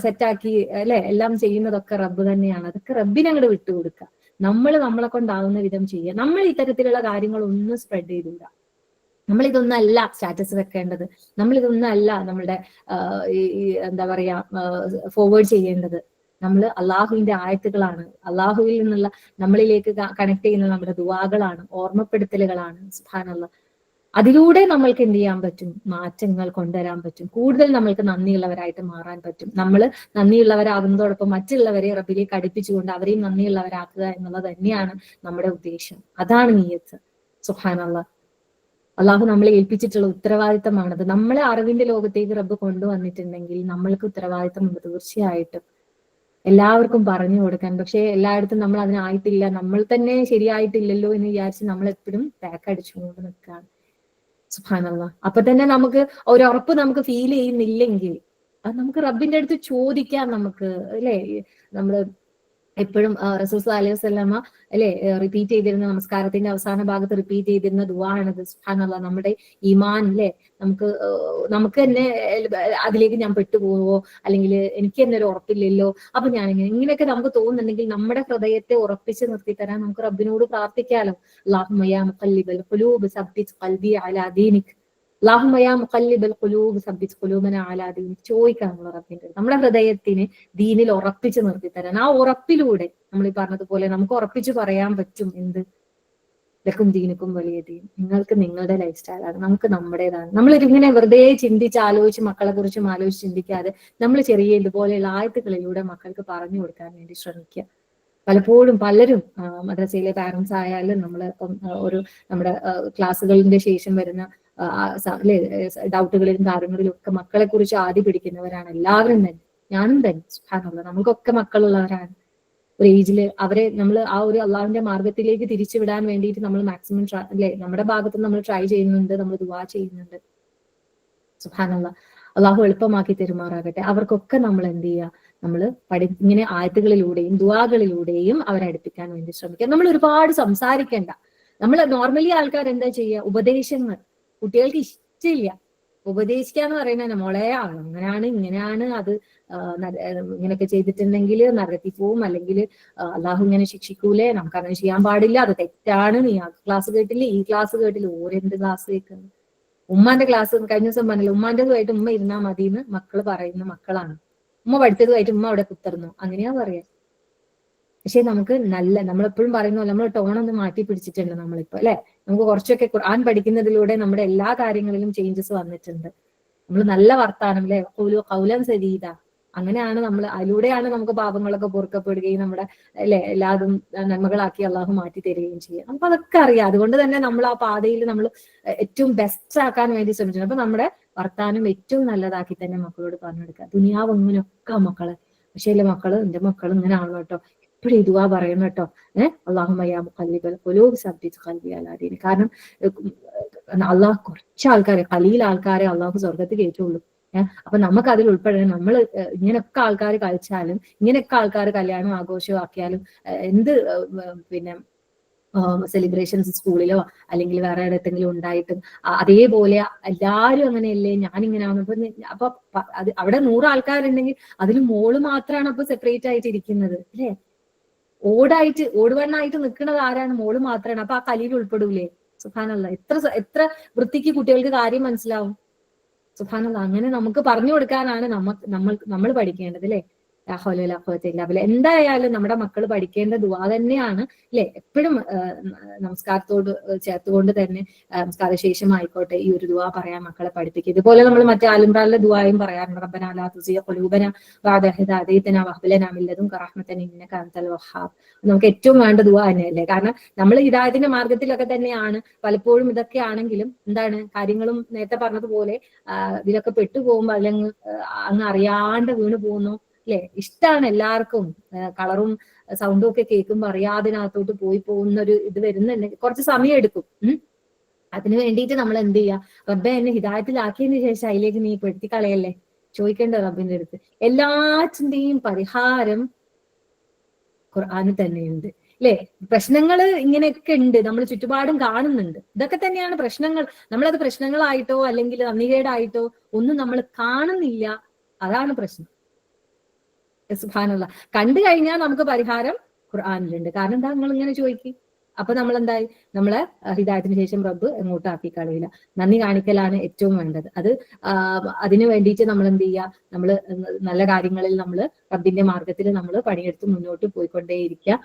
[SPEAKER 1] സെറ്റാക്കി അല്ലെ എല്ലാം ചെയ്യുന്നതൊക്കെ റബ്ബ് തന്നെയാണ്. അതൊക്കെ റബ്ബിനെ അങ്ങോട്ട് വിട്ടുകൊടുക്കുക. നമ്മളെ കൊണ്ടാവുന്ന വിധം ചെയ്യുക. നമ്മൾ ഇത്തരത്തിലുള്ള കാര്യങ്ങളൊന്നും സ്പ്രെഡ് ചെയ്തില്ല. നമ്മളിതൊന്നല്ല സ്റ്റാറ്റസ് വെക്കേണ്ടത്, നമ്മളിതൊന്നല്ല നമ്മളുടെ എന്താ പറയാ ഫോർവേഡ് ചെയ്യേണ്ടത്. നമ്മൾ അള്ളാഹുവിന്റെ ആയത്തുകളാണ്, അള്ളാഹുവിൽ നിന്നുള്ള നമ്മളിലേക്ക് കണക്ട് ചെയ്യുന്ന നമ്മുടെ ദുആകളാണ്, ഓർമ്മപ്പെടുത്തലുകളാണ്. സുബ്ഹാനല്ലാഹ്. അതിലൂടെ നമ്മൾക്ക് എന്ത് ചെയ്യാൻ പറ്റും? മാറ്റങ്ങൾ കൊണ്ടുവരാൻ പറ്റും. കൂടുതൽ നമ്മൾക്ക് നന്ദിയുള്ളവരായിട്ട് മാറാൻ പറ്റും. നമ്മൾ നന്ദിയുള്ളവരാകുന്നതോടൊപ്പം മറ്റുള്ളവരെ റബ്ബിലേക്ക് അടുപ്പിച്ചുകൊണ്ട് അവരെയും നന്ദിയുള്ളവരാക്കുക എന്നുള്ളത് തന്നെയാണ് നമ്മുടെ ഉദ്ദേശം. അതാണ് നിയ്യത്ത്. സുബ്ഹാനല്ലാഹ്. അള്ളാഹു നമ്മളെ ഏൽപ്പിച്ചിട്ടുള്ള ഉത്തരവാദിത്തമാണത്. നമ്മളെ അറിവിന്റെ ലോകത്തേക്ക് റബ്ബ് കൊണ്ടുവന്നിട്ടുണ്ടെങ്കിൽ നമ്മൾക്ക് ഉത്തരവാദിത്തമുണ്ട് തീർച്ചയായിട്ടും എല്ലാവർക്കും പറഞ്ഞു കൊടുക്കാൻ. പക്ഷെ എല്ലായിടത്തും നമ്മൾ അതിനായിട്ടില്ല, നമ്മൾ തന്നെ ശരിയായിട്ടില്ലല്ലോ എന്ന് വിചാരിച്ച് നമ്മൾ എപ്പോഴും ബാക്ക് അടിച്ചുകൊണ്ട് നിൽക്കുകയാണ്. സുബ്ഹാനല്ലാഹ്. അപ്പൊ തന്നെ നമുക്ക് ഒരു ഉറപ്പ് നമുക്ക് ഫീൽ ചെയ്യുന്നില്ലെങ്കിൽ അത് നമുക്ക് റബ്ബിന്റെ അടുത്ത് ചോദിക്കാം. നമുക്ക് അല്ലെ, നമ്മള് എപ്പോഴും റസൂൽ സല്ലല്ലാഹു അലൈഹി വസല്ലമ അല്ലെ റിപ്പീറ്റ് ചെയ്തിരുന്ന, നമസ്കാരത്തിന്റെ അവസാന ഭാഗത്ത് റിപ്പീറ്റ് ചെയ്തിരുന്ന ദുആണത്. സുബ്ഹാനല്ലാഹ്. നമ്മുടെ ഈമാൻ അല്ലെ നമുക്ക് തന്നെ അതിലേക്ക് ഞാൻ പെട്ടുപോവോ, അല്ലെങ്കിൽ എനിക്ക് തന്നെ ഒരു ഉറപ്പില്ലല്ലോ, അപ്പൊ ഞാൻ ഇങ്ങനെയൊക്കെ നമുക്ക് തോന്നുന്നുണ്ടെങ്കിൽ നമ്മുടെ ഹൃദയത്തെ ഉറപ്പിച്ച് നിർത്തി തരാൻ നമുക്ക് റബ്ബിനോട് പ്രാർത്ഥിക്കാലോ. അല്ലാഹുമ്മ യാ മുഖല്ലിബൽ ഖുലൂബ് സബ്ബിത് ഖൽബി അലാ ദീനിക്. അല്ലാഹുമ്മ യാ മുഖല്ലിബൽ ഖുലൂബ് സബ്ബിത് ഖുലൂബനാ അലാ ദീനിക്. ചോദിക്കാം നമ്മൾ റബ്ബിന്റെ, നമ്മുടെ ഹൃദയത്തിന് ദീനിൽ ഉറപ്പിച്ച് നിർത്തി തരാൻ. ആ ഉറപ്പിലൂടെ നമ്മൾ ഈ പറഞ്ഞതുപോലെ നമുക്ക് ഉറപ്പിച്ച് പറയാൻ പറ്റും എന്ത്, ലക്കും ദീനുക്കും വലിയ ദീൻ. നിങ്ങൾക്ക് നിങ്ങളുടെ ലൈഫ് സ്റ്റൈലാണ്, നമുക്ക് നമ്മുടേതാണ്. നമ്മൾ ഇങ്ങനെ വെറുതെ ചിന്തിച്ച് ആലോചിച്ച് മക്കളെ കുറിച്ചും ആലോചിച്ച് ചിന്തിക്കാതെ നമ്മൾ ചെറിയ ഇതുപോലെയുള്ള ആയത്തുകളിലൂടെ മക്കൾക്ക് പറഞ്ഞു കൊടുക്കാൻ വേണ്ടി ശ്രമിക്കുക. പലപ്പോഴും പലരും മദ്രസയിലെ പാരന്റ്സ് ആയാലും നമ്മൾ ഒരു നമ്മുടെ ക്ലാസ്സുകളിന്റെ ശേഷം വരുന്ന ഡൗട്ടുകളിലും കാര്യങ്ങളിലും ഒക്കെ മക്കളെ കുറിച്ച് ആദ്യം പിടിക്കുന്നവരാണ് എല്ലാവരും തന്നെ. ഞാനും തന്നെ. സുബ്ഹാനല്ലാഹ്. നമുക്കൊക്കെ മക്കളുള്ളവരാണ്. ഒരു ഏജില് അവരെ നമ്മൾ ആ ഒരു അള്ളാഹുവിന്റെ മാർഗത്തിലേക്ക് തിരിച്ചു വിടാൻ വേണ്ടിയിട്ട് നമ്മൾ മാക്സിമം അല്ലെ നമ്മുടെ ഭാഗത്ത് നമ്മൾ ട്രൈ ചെയ്യുന്നുണ്ട്, നമ്മൾ ദുആ ചെയ്യുന്നുണ്ട്. സുബ്ഹാനല്ലാഹ്, അള്ളാഹു എളുപ്പമാക്കി തെരുമാറാകട്ടെ. അവർക്കൊക്കെ നമ്മൾ എന്ത് ചെയ്യുക, നമ്മൾ ഇങ്ങനെ ആയത്തുകളിലൂടെയും ദുആകളിലൂടെയും അവരെ അടുപ്പിക്കാൻ വേണ്ടി ശ്രമിക്കുക. നമ്മൾ ഒരുപാട് സംസാരിക്കേണ്ട. നമ്മൾ നോർമലി ആൾക്കാർ എന്താ ചെയ്യുക, ഉപദേശങ്ങൾ കുട്ടികൾക്ക് ഇഷ്ടമില്ല. ഉപദേശിക്കാന്ന് പറയുന്നത് മോളെ അങ്ങനെയാണ് ഇങ്ങനെയാണ്, അത് ഇങ്ങനെയൊക്കെ ചെയ്തിട്ടുണ്ടെങ്കിൽ നരകത്തിൽ പോവും, അല്ലെങ്കിൽ അള്ളാഹു ഇങ്ങനെ ശിക്ഷിക്കൂലേ, നമുക്ക് അങ്ങനെ ചെയ്യാൻ പാടില്ല, അത് തെറ്റാണ്, നീ ആ ക്ലാസ് കേട്ടില്ല ഈ ക്ലാസ് കേട്ടില്ല. ഓരെന്ത് ക്ലാസ് കേൾക്കുന്നു? ഉമ്മാന്റെ ക്ലാസ് കഴിഞ്ഞ ദിവസം പറഞ്ഞില്ല, ഉമ്മാന്റേതുമായിട്ട് ഉമ്മ ഇരുന്നാ മതി എന്ന് മക്കള് പറയുന്ന മക്കളാണ്. ഉമ്മ പഠിച്ചതുമായിട്ട് ഉമ്മ അവിടെ കുത്തർന്നു, അങ്ങനെയാ പറയാ. പക്ഷെ നമുക്ക് നമ്മളെപ്പോഴും പറയുന്ന നമ്മൾ ടോണൊന്ന് മാറ്റി പിടിച്ചിട്ടുണ്ട് നമ്മളിപ്പോ, അല്ലെ? നമുക്ക് കുറച്ചൊക്കെ ഖുർആൻ പഠിക്കുന്നതിലൂടെ നമ്മുടെ എല്ലാ കാര്യങ്ങളിലും ചേഞ്ചസ് വന്നിട്ടുണ്ട്. നമ്മൾ നല്ല വർത്താനം, അല്ലെ, ഖൗലൻ സദീദ, അങ്ങനെയാണ് നമ്മൾ, അതിലൂടെയാണ് നമുക്ക് പാപങ്ങളൊക്കെ പൊറുക്കപ്പെടുകയും നമ്മുടെ, അല്ലെ, എല്ലാതും നന്മകളാക്കി അള്ളാഹു മാറ്റി തരികയും ചെയ്യുക. നമുക്ക് അതൊക്കെ അറിയാം. അതുകൊണ്ട് തന്നെ നമ്മൾ ആ പാതയിൽ നമ്മൾ ഏറ്റവും ബെസ്റ്റ് ആക്കാൻ വേണ്ടി ശ്രമിച്ചിട്ടുണ്ട്. അപ്പൊ നമ്മുടെ വർത്താനം ഏറ്റവും നല്ലതാക്കി തന്നെ മക്കളോട് പറഞ്ഞെടുക്കുക. ദുനിയാവ് ഇങ്ങനെയൊക്കെ മക്കള്, പക്ഷേ അല്ലെ മക്കള്, എന്റെ മക്കൾ ഇങ്ങനെ ആണല്ലോ കേട്ടോ, എപ്പോഴും ഇതുവാ പറയുന്നത് കേട്ടോ, അല്ലാഹുമ്മ യാ മുഖല്ലിബൽ ഖുലൂബ് സബ്ബിത് ഖൽബി അലാ ദീനിക്. കാരണം അള്ളാഹു കുറച്ച് ആൾക്കാരെ, ഖലീൽ ആൾക്കാരെ അള്ളാഹു സ്വർഗത്തിൽ കയറ്റുള്ളൂ. അപ്പൊ നമുക്ക് അതിൽ ഉൾപ്പെടാൻ, നമ്മൾ ഇങ്ങനെയൊക്കെ ആൾക്കാർ കളിച്ചാലും, ഇങ്ങനെയൊക്കെ ആൾക്കാർ കല്യാണം ആഘോഷവും ആക്കിയാലും, എന്ത് പിന്നെ സെലിബ്രേഷൻസ് സ്കൂളിലോ അല്ലെങ്കിൽ വേറെ എവിടെയെങ്കിലും ഉണ്ടായിട്ടും അതേപോലെ എല്ലാരും അങ്ങനെയല്ലേ, ഞാനിങ്ങനെ അപ്പൊ അത് അവിടെ 100 ആൾക്കാരുണ്ടെങ്കിൽ അതിൽ മോള് മാത്രമാണ് അപ്പൊ സെപ്പറേറ്റ് ആയിട്ട് ഇരിക്കുന്നത്, അല്ലേ? ഓടുവണ്ണായിട്ട് നിൽക്കുന്നത് ആരാണ്? മോള് മാത്രമാണ്. അപ്പൊ ആ കലിയിൽ ഉൾപ്പെടൂലേ? സുബ്ഹാനല്ലാഹ്, എത്ര വൃത്തിക്ക് കുട്ടികൾക്ക് കാര്യം മനസ്സിലാവും. സുബ്ഹാനല്ലാഹ്, അങ്ങനെ നമുക്ക് പറഞ്ഞു കൊടുക്കാനാണ് നമ്മൾ പഠിക്കേണ്ടത്, അല്ലെ? എന്തായാലും നമ്മുടെ മക്കൾ പഠിക്കേണ്ട ദുആ തന്നെയാണ്, അല്ലെ? എപ്പോഴും നമസ്കാരത്തോട് ചേർത്തുകൊണ്ട് തന്നെ നമസ്കാര ശേഷം ആയിക്കോട്ടെ ഈ ഒരു ദുആ പറയാൻ മക്കളെ പഠിപ്പിക്കുക. ഇതുപോലെ നമ്മൾ മറ്റേ ആലിമ്രാനിലെ ദുആയും പറയാറുണ്ട്, റബ്ബനാ ലാ തുസിഗ ഖുലൂബനാ ബഅദ ഇദ് ഹദൈതനാ വഹബ് ലനാ മിൻ ലദുൻക റഹ്മതൻ ഇന്നക അൻതൽ വഹ്ഹാബ്. നമുക്ക് ഏറ്റവും വേണ്ട ദുആ തന്നെയല്ലേ? കാരണം നമ്മൾ ഹിദായത്തിന്റെ മാർഗത്തിലൊക്കെ തന്നെയാണ് പലപ്പോഴും. ഇതൊക്കെ ആണെങ്കിലും എന്താണ് കാര്യങ്ങളും നേരത്തെ പറഞ്ഞതുപോലെ ഇതിലൊക്കെ പെട്ടുപോകുമ്പോൾ അങ്ങ് അറിയാണ്ട് വീണ് പോകുന്നു, അല്ലെ? ഇഷ്ടമാണ് എല്ലാവർക്കും, കളറും സൗണ്ടും ഒക്കെ കേൾക്കുമ്പോൾ അറിയാതിനകത്തോട്ട് പോയി പോകുന്ന ഒരു ഇത് വരുന്നുണ്ടെങ്കിൽ കുറച്ച് സമയം എടുക്കും. അതിനു വേണ്ടിയിട്ട് നമ്മൾ എന്ത് ചെയ്യുക, റബ്ബെ എന്നെ ഹിദായത്തിലാക്കിയതിന് ശേഷം അതിലേക്ക് നീ പെടുത്തി കളയല്ലേ, ചോദിക്കേണ്ട റബ്ബിന്റെ അടുത്ത്. എല്ലാറ്റിന്റെയും പരിഹാരം ഖുർആനിൽ തന്നെയുണ്ട്, അല്ലെ? പ്രശ്നങ്ങൾ ഇങ്ങനെയൊക്കെ ഉണ്ട്, നമ്മൾ ചുറ്റുപാടും കാണുന്നുണ്ട്. ഇതൊക്കെ തന്നെയാണ് പ്രശ്നങ്ങൾ. നമ്മളത് പ്രശ്നങ്ങളായിട്ടോ അല്ലെങ്കിൽ നന്ദികേടായിട്ടോ ഒന്നും നമ്മൾ കാണുന്നില്ല, അതാണ് പ്രശ്നം. സുബ്ഹാനല്ലാഹ്, കണ്ടു കഴിഞ്ഞാൽ നമുക്ക് പരിഹാരം ഖുർആനിലുണ്ട്. കാരണം എന്താ, നിങ്ങൾ ഇങ്ങനെ ചോദിക്കും. അപ്പൊ നമ്മൾ എന്തായി, നമ്മളെ ഹിദായത്തിന് ശേഷം റബ്ബ് എങ്ങോട്ടും ആക്കി കളയില്ല. നന്ദി കാണിക്കലാണ് ഏറ്റവും വേണ്ടത്. അതിനു വേണ്ടിയിട്ട് നമ്മൾ എന്ത് ചെയ്യുക, നമ്മൾ നല്ല കാര്യങ്ങളിൽ നമ്മൾ റബ്ബിന്റെ മാർഗത്തിൽ നമ്മൾ പണിയെടുത്ത് മുന്നോട്ട് പോയിക്കൊണ്ടേയിരിക്കുക.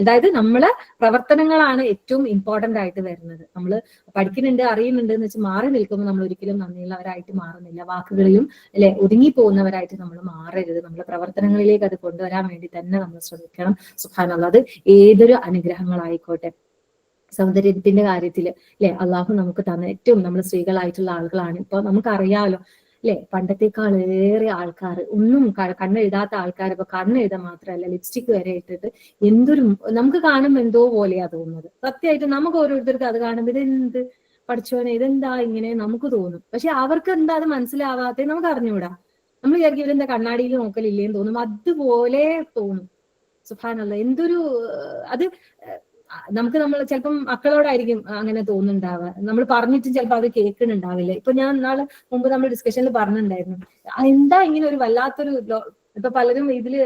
[SPEAKER 1] അതായത് നമ്മളെ പ്രവർത്തനങ്ങളാണ് ഏറ്റവും ഇമ്പോർട്ടന്റ് ആയിട്ട് വരുന്നത്. നമ്മൾ പഠിക്കുന്നുണ്ട് അറിയുന്നുണ്ട് എന്ന് വെച്ച് മാറി നിൽക്കുമ്പോൾ നമ്മൾ ഒരിക്കലും നന്ദിയുള്ളവരായിട്ട് മാറുന്നില്ല. വാക്കുകളിലും, അല്ലെ, ഒതുങ്ങി പോകുന്നവരായിട്ട് നമ്മൾ മാറരുത്. നമ്മുടെ പ്രവർത്തനങ്ങളിലേക്ക് അത് കൊണ്ടുവരാൻ വേണ്ടി തന്നെ നമ്മൾ ശ്രമിക്കണം. സുബ്ഹാനല്ലാഹ്, അത് ഏതൊരു അനുഗ്രഹങ്ങളായിക്കോട്ടെ. സൗന്ദര്യത്തിന്റെ കാര്യത്തില്, അല്ലെ, അള്ളാഹു നമുക്ക് തന്ന ഏറ്റവും, നമ്മൾ സ്ത്രീകളായിട്ടുള്ള ആളുകളാണ്. ഇപ്പൊ നമുക്കറിയാലോ, അല്ലെ, പണ്ടത്തെക്കാൾ ഏറെ ആൾക്കാർ ഒന്നും കണ്ണെഴുതാത്ത ആൾക്കാർ ഇപ്പൊ കണ്ണെഴുതാൻ മാത്രമല്ല ലിപ്സ്റ്റിക് വരെ ഇട്ടിട്ട് നമുക്ക് കാണുമ്പോൾ എന്തോ പോലെയാ തോന്നുന്നത്. സത്യമായിട്ട് നമുക്ക് ഓരോരുത്തർക്ക് അത് കാണുമ്പോൾ ഇതെന്ത് പഠിച്ചോനെ, ഇതെന്താ ഇങ്ങനെ നമുക്ക് തോന്നും. പക്ഷെ അവർക്ക് എന്താ അത് മനസ്സിലാവാതെ നമുക്ക് അറിഞ്ഞൂടാ. നമ്മൾ വിചാരിക്കും ഇവരെന്താ കണ്ണാടിയിൽ നോക്കലില്ലേന്ന് തോന്നും, അതുപോലെ തോന്നും. സുബ്ഹാനല്ലാഹ്, എന്തൊരു അത് നമ്മൾ ചിലപ്പം മക്കളോടായിരിക്കും അങ്ങനെ തോന്നുന്നുണ്ടാവുക. നമ്മൾ പറഞ്ഞിട്ടും ചിലപ്പോൾ അത് കേൾക്കുന്നുണ്ടാവില്ല. ഇപ്പൊ ഞാൻ മുമ്പ് നമ്മൾ ഡിസ്കഷനിൽ പറഞ്ഞിട്ടുണ്ടായിരുന്നു, എന്താ ഇങ്ങനെ ഒരു വല്ലാത്തൊരു ഇപ്പൊ പലരും ഇതില്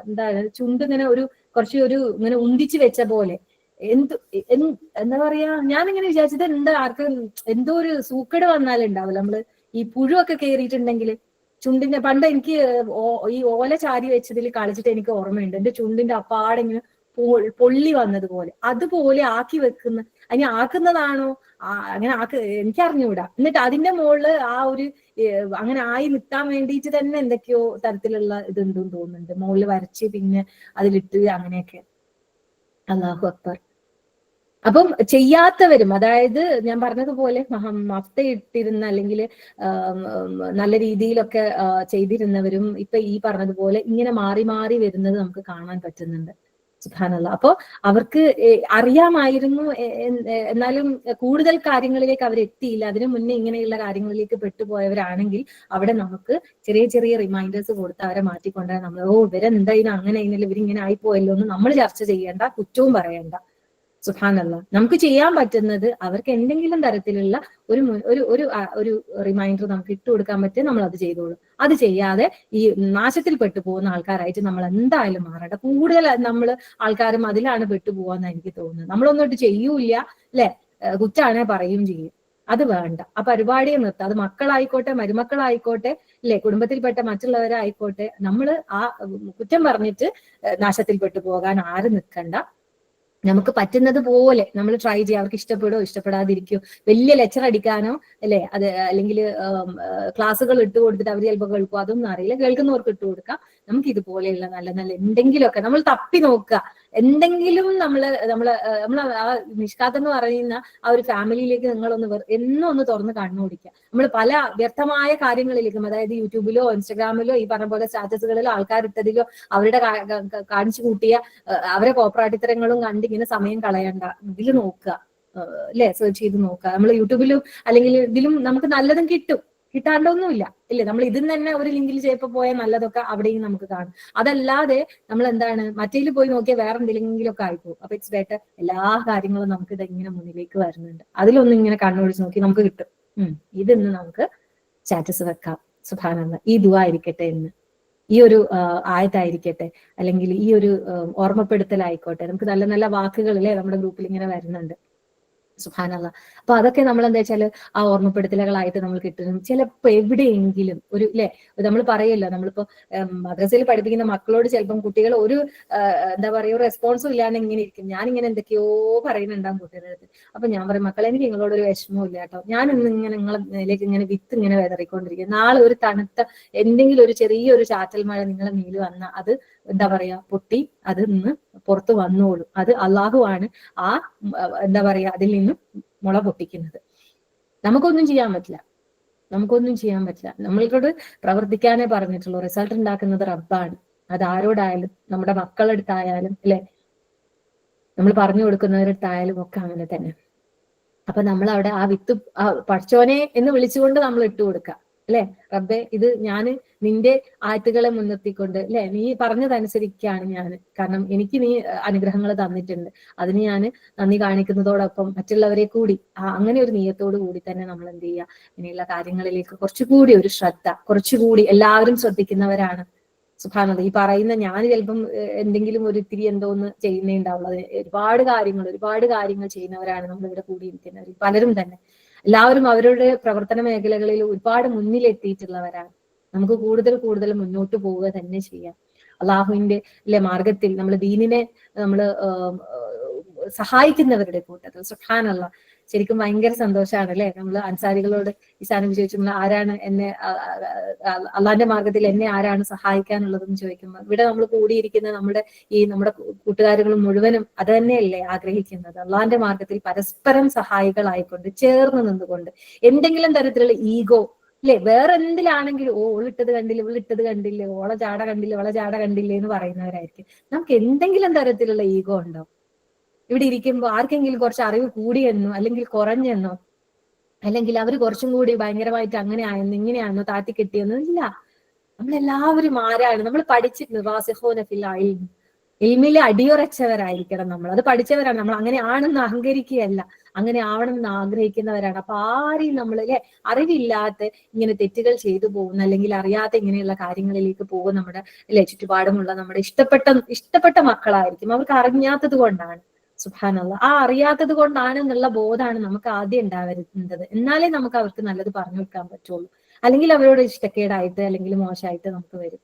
[SPEAKER 1] എന്താ ചുണ്ട് ഇങ്ങനെ ഇങ്ങനെ ഉന്തിച്ച് വെച്ച പോലെ എന്താ പറയാ, ഞാനിങ്ങനെ വിചാരിച്ചത് എന്താ ആർക്കും എന്തോ ഒരു സൂക്കട് വന്നാലുണ്ടാവില്ല, നമ്മള് ഈ പുഴുവൊക്കെ കയറിയിട്ടുണ്ടെങ്കിൽ ചുണ്ടിന്റെ, പണ്ട് എനിക്ക് ഈ ഓല ചാരി വെച്ചതിൽ കളിച്ചിട്ട് എനിക്ക് ഓർമ്മയുണ്ട്, എന്റെ ചുണ്ടിന്റെ അപ്പാടെ ഇങ്ങനെ പൊള്ളി വന്നതുപോലെ, അതുപോലെ ആക്കി വെക്കുന്ന, അതിനെ ആക്കുന്നതാണോ അങ്ങനെ എനിക്കറിഞ്ഞൂടാ. എന്നിട്ട് അതിന്റെ മുകളില് ആ ഒരു അങ്ങനെ ആയി നിൽക്കാൻ വേണ്ടിയിട്ട് തന്നെ എന്തൊക്കെയോ തരത്തിലുള്ള ഇതുണ്ടെന്ന് തോന്നുന്നുണ്ട്, മുകളിൽ വരച്ച് പിന്നെ അതിലിട്ട് അങ്ങനെയൊക്കെ. അല്ലാഹു അക്ബർ. അപ്പം ചെയ്യാത്തവരും, അതായത് ഞാൻ പറഞ്ഞതുപോലെ മഫ്ത ഇട്ടിരുന്ന അല്ലെങ്കിൽ നല്ല രീതിയിലൊക്കെ ചെയ്തിരുന്നവരും ഇപ്പൊ ഈ പറഞ്ഞതുപോലെ ഇങ്ങനെ മാറി മാറി വരുന്നത് നമുക്ക് കാണാൻ പറ്റുന്നുണ്ട്. സുബ്ഹാനല്ലാഹ്. അപ്പോ അവർക്ക് അറിയാമായിരുന്നു, എന്നാലും കൂടുതൽ കാര്യങ്ങളിലേക്ക് അവർ എത്തിയില്ല. അതിനു മുന്നേ ഇങ്ങനെയുള്ള കാര്യങ്ങളിലേക്ക് പെട്ടുപോയവരാണെങ്കിൽ അവിടെ നമുക്ക് ചെറിയ ചെറിയ റിമൈൻഡേഴ്സ് കൊടുത്ത് അവരെ മാറ്റിക്കൊണ്ടുവരാൻ നമ്മൾ ഇവരെന്തായാലും അങ്ങനെ ഇവരിങ്ങനെ ആയിപ്പോയല്ലോ എന്ന് നമ്മൾ ചർച്ച ചെയ്യേണ്ട, കുറ്റവും പറയേണ്ട. സുബ്ഹാനല്ലാഹ്. നമുക്ക് ചെയ്യാൻ പറ്റുന്നത് അവർക്ക് എന്തെങ്കിലും തരത്തിലുള്ള ഒരു ഒരു ഒരു ഒരു റിമൈൻഡർ നമുക്ക് ഇട്ട് കൊടുക്കാൻ പറ്റും, നമ്മൾ അത് ചെയ്തോളൂ. അത് ചെയ്യാതെ ഈ നാശത്തിൽ പെട്ടുപോകുന്ന ആൾക്കാരായിട്ട് നമ്മൾ എന്തായാലും മാറണ്ട. കൂടുതൽ നമ്മൾ ആൾക്കാരും അതിലാണ് പെട്ടുപോകാന്ന് എനിക്ക് തോന്നുന്നത്. നമ്മളൊന്നും ചെയ്യൂല അല്ലെ, കുറ്റാണെ പറയും ചെയ്യും. അത് വേണ്ട. ആ പരിപാടിയെ നിർത്താം. അത് മക്കളായിക്കോട്ടെ, മരുമക്കളായിക്കോട്ടെ, അല്ലെ, കുടുംബത്തിൽപ്പെട്ട മറ്റുള്ളവരായിക്കോട്ടെ, നമ്മൾ ആ കുറ്റം പറഞ്ഞിട്ട് നാശത്തിൽ പെട്ടുപോകാൻ ആരും നിൽക്കണ്ട. നമുക്ക് പറ്റുന്നത് പോലെ നമ്മൾ ട്രൈ ചെയ്യാം. അവർക്ക് ഇഷ്ടപ്പെടോ ഇഷ്ടപ്പെടാതിരിക്കോ, വലിയ ലെക്ചർ അടിക്കാനോ അല്ലെ, അത് അല്ലെങ്കിൽ ക്ലാസ്സുകൾ ഇട്ട് കൊടുത്തിട്ട് അവർ ചിലപ്പോൾ കേൾക്കും, അതൊന്നും അറിയില്ല, കേൾക്കുന്നവർക്ക് ഇട്ട് കൊടുക്കാം. നമുക്ക് ഇതുപോലെയുള്ള നല്ല നല്ല എന്തെങ്കിലുമൊക്കെ നമ്മൾ തപ്പി നോക്കുക. എന്തെങ്കിലും നമ്മൾ ആ നിഷ്കാത്ത് എന്ന് പറയുന്ന ആ ഒരു ഫാമിലിയിലേക്ക് നിങ്ങളൊന്ന് എന്നും ഒന്ന് തുറന്ന് കണ്ണോടിക്കുക. നമ്മൾ പല വ്യർത്ഥമായ കാര്യങ്ങളിലേക്കും, അതായത് യൂട്യൂബിലോ ഇൻസ്റ്റഗ്രാമിലോ ഈ പറഞ്ഞ പോലെ സ്റ്റാറ്റസുകളിലോ ആൾക്കാരിട്ടതിലോ അവരുടെ കാണിച്ചു കൂട്ടിയ അവരെ കോപ്രാട്ടിത്തരങ്ങളും കണ്ട് ഇങ്ങനെ സമയം കളയണ്ട. ഇതിൽ നോക്കുക, അല്ലെ, സെർച്ച് ചെയ്ത് നോക്കുക. നമ്മൾ യൂട്യൂബിലും അല്ലെങ്കിൽ ഇതിലും നമുക്ക് നല്ലതും കിട്ടും, കിട്ടാണ്ടൊന്നുമില്ല ഇല്ലേ. നമ്മൾ ഇതിൽ തന്നെ ഒരു ലിങ്കിൽ ചിലപ്പോൾ പോയാൽ നല്ലതൊക്കെ അവിടെയും നമുക്ക് കാണും. അതല്ലാതെ നമ്മൾ എന്താണ് മറ്റേൽ പോയി നോക്കിയാൽ വേറെ എന്തെങ്കിലും ഒക്കെ ആയിപ്പോകും. അപ്പൊ ഇറ്റ്സ് ബെറ്റർ എല്ലാ കാര്യങ്ങളും നമുക്ക് ഇത് ഇങ്ങനെ മുന്നിലേക്ക് വരുന്നുണ്ട്, അതിലൊന്നും ഇങ്ങനെ കണ്ണൊഴിച്ച് നോക്കി നമുക്ക് കിട്ടും. ഇതിന്ന് നമുക്ക് സ്റ്റാറ്റസ് വെക്കാം. സുബ്ഹാനല്ലാഹ്. ഈ ദുആ ആയിരിക്കട്ടെ എന്ന്, ഈ ഒരു ആയത്തായിരിക്കട്ടെ, അല്ലെങ്കിൽ ഈ ഒരു ഓർമ്മപ്പെടുത്തലായിക്കോട്ടെ. നമുക്ക് നല്ല നല്ല വാക്കുകൾ അല്ലേ നമ്മുടെ ഗ്രൂപ്പിൽ ഇങ്ങനെ വരുന്നുണ്ട്. സുബ്ഹാനല്ലാഹ്. അപ്പൊ അതൊക്കെ നമ്മൾ എന്താ വെച്ചാൽ ആ ഓർമ്മപ്പെടുത്തലുകളായിട്ട് നമ്മൾ കിട്ടും. ചിലപ്പോ എവിടെയെങ്കിലും ഒരു അല്ലെ, നമ്മൾ പറയല്ലോ, നമ്മളിപ്പോ മദ്രസയിൽ പഠിപ്പിക്കുന്ന മക്കളോട് ചിലപ്പം കുട്ടികൾ ഒരു എന്താ പറയുക റെസ്പോൺസും ഇല്ലാണ്ട് ഇങ്ങനെ ഇരിക്കും. ഞാനിങ്ങനെ എന്തൊക്കെയോ പറയുന്നുണ്ടാകും കുട്ടികളുടെ അടുത്ത്. അപ്പൊ ഞാൻ പറയും, മക്കളെ എനിക്ക് നിങ്ങളോട് ഒരു വിഷമവും ഇല്ല കേട്ടോ, ഞാൻ ഇന്ന് ഇങ്ങനെ നിങ്ങളിലേക്ക് ഇങ്ങനെ വിത്ത് ഇങ്ങനെ വിതറിക്കൊണ്ടിരിക്കും. നാളെ ഒരു തണുത്ത എന്തെങ്കിലും ഒരു ചെറിയൊരു ചാറ്റൽ മഴ നിങ്ങളെ മേൽ വന്നാൽ അത് എന്താ പറയാ പൊട്ടി അത് നിന്ന് പുറത്ത് വന്നോളും. അത് അള്ളാഹു ആണ് ആ എന്താ പറയാ അതിൽ നിന്നും മുള പൊട്ടിക്കുന്നത്. നമുക്കൊന്നും ചെയ്യാൻ പറ്റില്ല, നമുക്കൊന്നും ചെയ്യാൻ പറ്റില്ല. നമ്മൾക്കോട് പ്രവർത്തിക്കാനേ പറഞ്ഞിട്ടുള്ളൂ. റിസൾട്ട് ഉണ്ടാക്കുന്നത് റബ്ബാണ്. അത് ആരോടായാലും, നമ്മുടെ മക്കളെടുത്തായാലും അല്ലെ, നമ്മൾ പറഞ്ഞു കൊടുക്കുന്നവരെടുത്തായാലും ഒക്കെ അങ്ങനെ തന്നെ. അപ്പൊ നമ്മൾ അവിടെ ആ വിത്ത് പഠിച്ചോനെ എന്ന് വിളിച്ചുകൊണ്ട് നമ്മൾ ഇട്ട് കൊടുക്കുക അല്ലെ. റബ്ബെ, ഇത് ഞാൻ നിന്റെ ആയത്തുകളെ മുൻനിർത്തിക്കൊണ്ട് അല്ലെ, നീ പറഞ്ഞതനുസരിക്കുകയാണ് ഞാൻ, കാരണം എനിക്ക് നീ അനുഗ്രഹങ്ങൾ തന്നിട്ടുണ്ട്, അതിന് ഞാൻ നന്ദി കാണിക്കുന്നതോടൊപ്പം മറ്റുള്ളവരെ കൂടി അങ്ങനെ ഒരു നീയത്തോടു കൂടി തന്നെ നമ്മൾ എന്ത് ചെയ്യുക, ഇങ്ങനെയുള്ള കാര്യങ്ങളിലേക്ക് കുറച്ചുകൂടി ഒരു ശ്രദ്ധ, കുറച്ചുകൂടി എല്ലാവരും ശ്രദ്ധിക്കുന്നവരാണ്. സുബ്ഹാനല്ലാഹ്. ഈ പറയുന്ന ഞാൻ ചിലപ്പം എന്തെങ്കിലും ഒരു ഇത്തിരി എന്തോന്ന് ചെയ്യുന്നേ ഉണ്ടാവുള്ളൂ. ഒരുപാട് കാര്യങ്ങൾ ചെയ്യുന്നവരാണ് നമ്മൾ ഇവിടെ കൂടിയിരിക്കുന്നവർ പലരും തന്നെ. എല്ലാവരും അവരുടെ പ്രവർത്തന മേഖലകളിൽ ഒരുപാട് മുന്നിലെത്തിയിട്ടുള്ളവരാണ്. നമുക്ക് കൂടുതൽ കൂടുതൽ മുന്നോട്ട് പോവുക തന്നെ ചെയ്യാം. അള്ളാഹുവിന്റെ മാർഗത്തിൽ നമ്മൾ ദീനിനെ നമ്മൾ സഹായിക്കുന്നവരുടെ കൂട്ടത്തിൽ. സുബ്ഹാനല്ലാഹ്. ശരിക്കും ഭയങ്കര സന്തോഷമാണ് അല്ലെ. നമ്മൾ അൻസാരികളോട് ഈസാനബി ചോദിച്ചു, ആരാണ് എന്നെ അള്ളാന്റെ മാർഗത്തിൽ എന്നെ ആരാണ് സഹായിക്കാനുള്ളതെന്ന് ചോദിക്കുമ്പോൾ, ഇവിടെ നമ്മൾ കൂടിയിരിക്കുന്ന നമ്മുടെ കൂട്ടുകാരുകൾ മുഴുവനും അത് തന്നെയല്ലേ ആഗ്രഹിക്കുന്നത്, അള്ളാന്റെ മാർഗത്തിൽ പരസ്പരം സഹായികളായിക്കൊണ്ട് ചേർന്ന് നിന്നുകൊണ്ട്. എന്തെങ്കിലും തരത്തിലുള്ള ഈഗോ അല്ലെ, വേറെ എന്തിലാണെങ്കിലും ഓളിട്ടത് കണ്ടില്ല, ഇവളിട്ടത് കണ്ടില്ലേ, ഓളെ ജാട കണ്ടില്ലേ എന്ന് പറയുന്നവരായിരിക്കും. നമുക്ക് എന്തെങ്കിലും തരത്തിലുള്ള ഈഗോ ഉണ്ടോ ഇവിടെ ഇരിക്കുമ്പോൾ? ആർക്കെങ്കിലും കുറച്ച് അറിവ് കൂടിയെന്നോ അല്ലെങ്കിൽ കുറഞ്ഞെന്നോ, അല്ലെങ്കിൽ അവർ കുറച്ചും കൂടി ഭയങ്കരമായിട്ട് അങ്ങനെ ആയെന്നോ ഇങ്ങനെയാണെന്നോ താത്തിക്കെട്ടിയെന്നോ ഇല്ല. നമ്മളെല്ലാവരും ആരാണ്? നമ്മൾ പഠിച്ചിട്ടുണ്ട്. ഇൽമിലെ അടിയുറച്ചവരായിരിക്കണം നമ്മൾ. അത് പഠിച്ചവരാണ് നമ്മൾ. അങ്ങനെ ആണെന്ന് അഹങ്കരിക്കുകയല്ല, അങ്ങനെ ആവണമെന്ന് ആഗ്രഹിക്കുന്നവരാണ്. അപ്പൊ ആരെയും നമ്മൾ അറിവില്ലാത്ത ഇങ്ങനെ തെറ്റുകൾ ചെയ്തു പോകുന്ന, അല്ലെങ്കിൽ അറിയാത്ത ഇങ്ങനെയുള്ള കാര്യങ്ങളിലേക്ക് പോകും നമ്മുടെ ചുറ്റുപാടുമുള്ള നമ്മുടെ ഇഷ്ടപ്പെട്ട മക്കളായിരിക്കും. അവർക്ക് അറിഞ്ഞാത്തത് കൊണ്ടാണ്. സുബ്ഹാനല്ലാഹ്. ആ അറിയാത്തത് കൊണ്ടാണ് എന്നുള്ള ബോധമാണ് നമുക്ക് ആദ്യം ഉണ്ടാവുന്നത്. എന്നാലേ നമുക്ക് അവർക്ക് നല്ലത് പറഞ്ഞു കൊടുക്കാൻ പറ്റുള്ളൂ. അല്ലെങ്കിൽ അവരോട് ഇഷ്ടക്കേടായിട്ട് അല്ലെങ്കിൽ മോശമായിട്ട് നമുക്ക് വരും,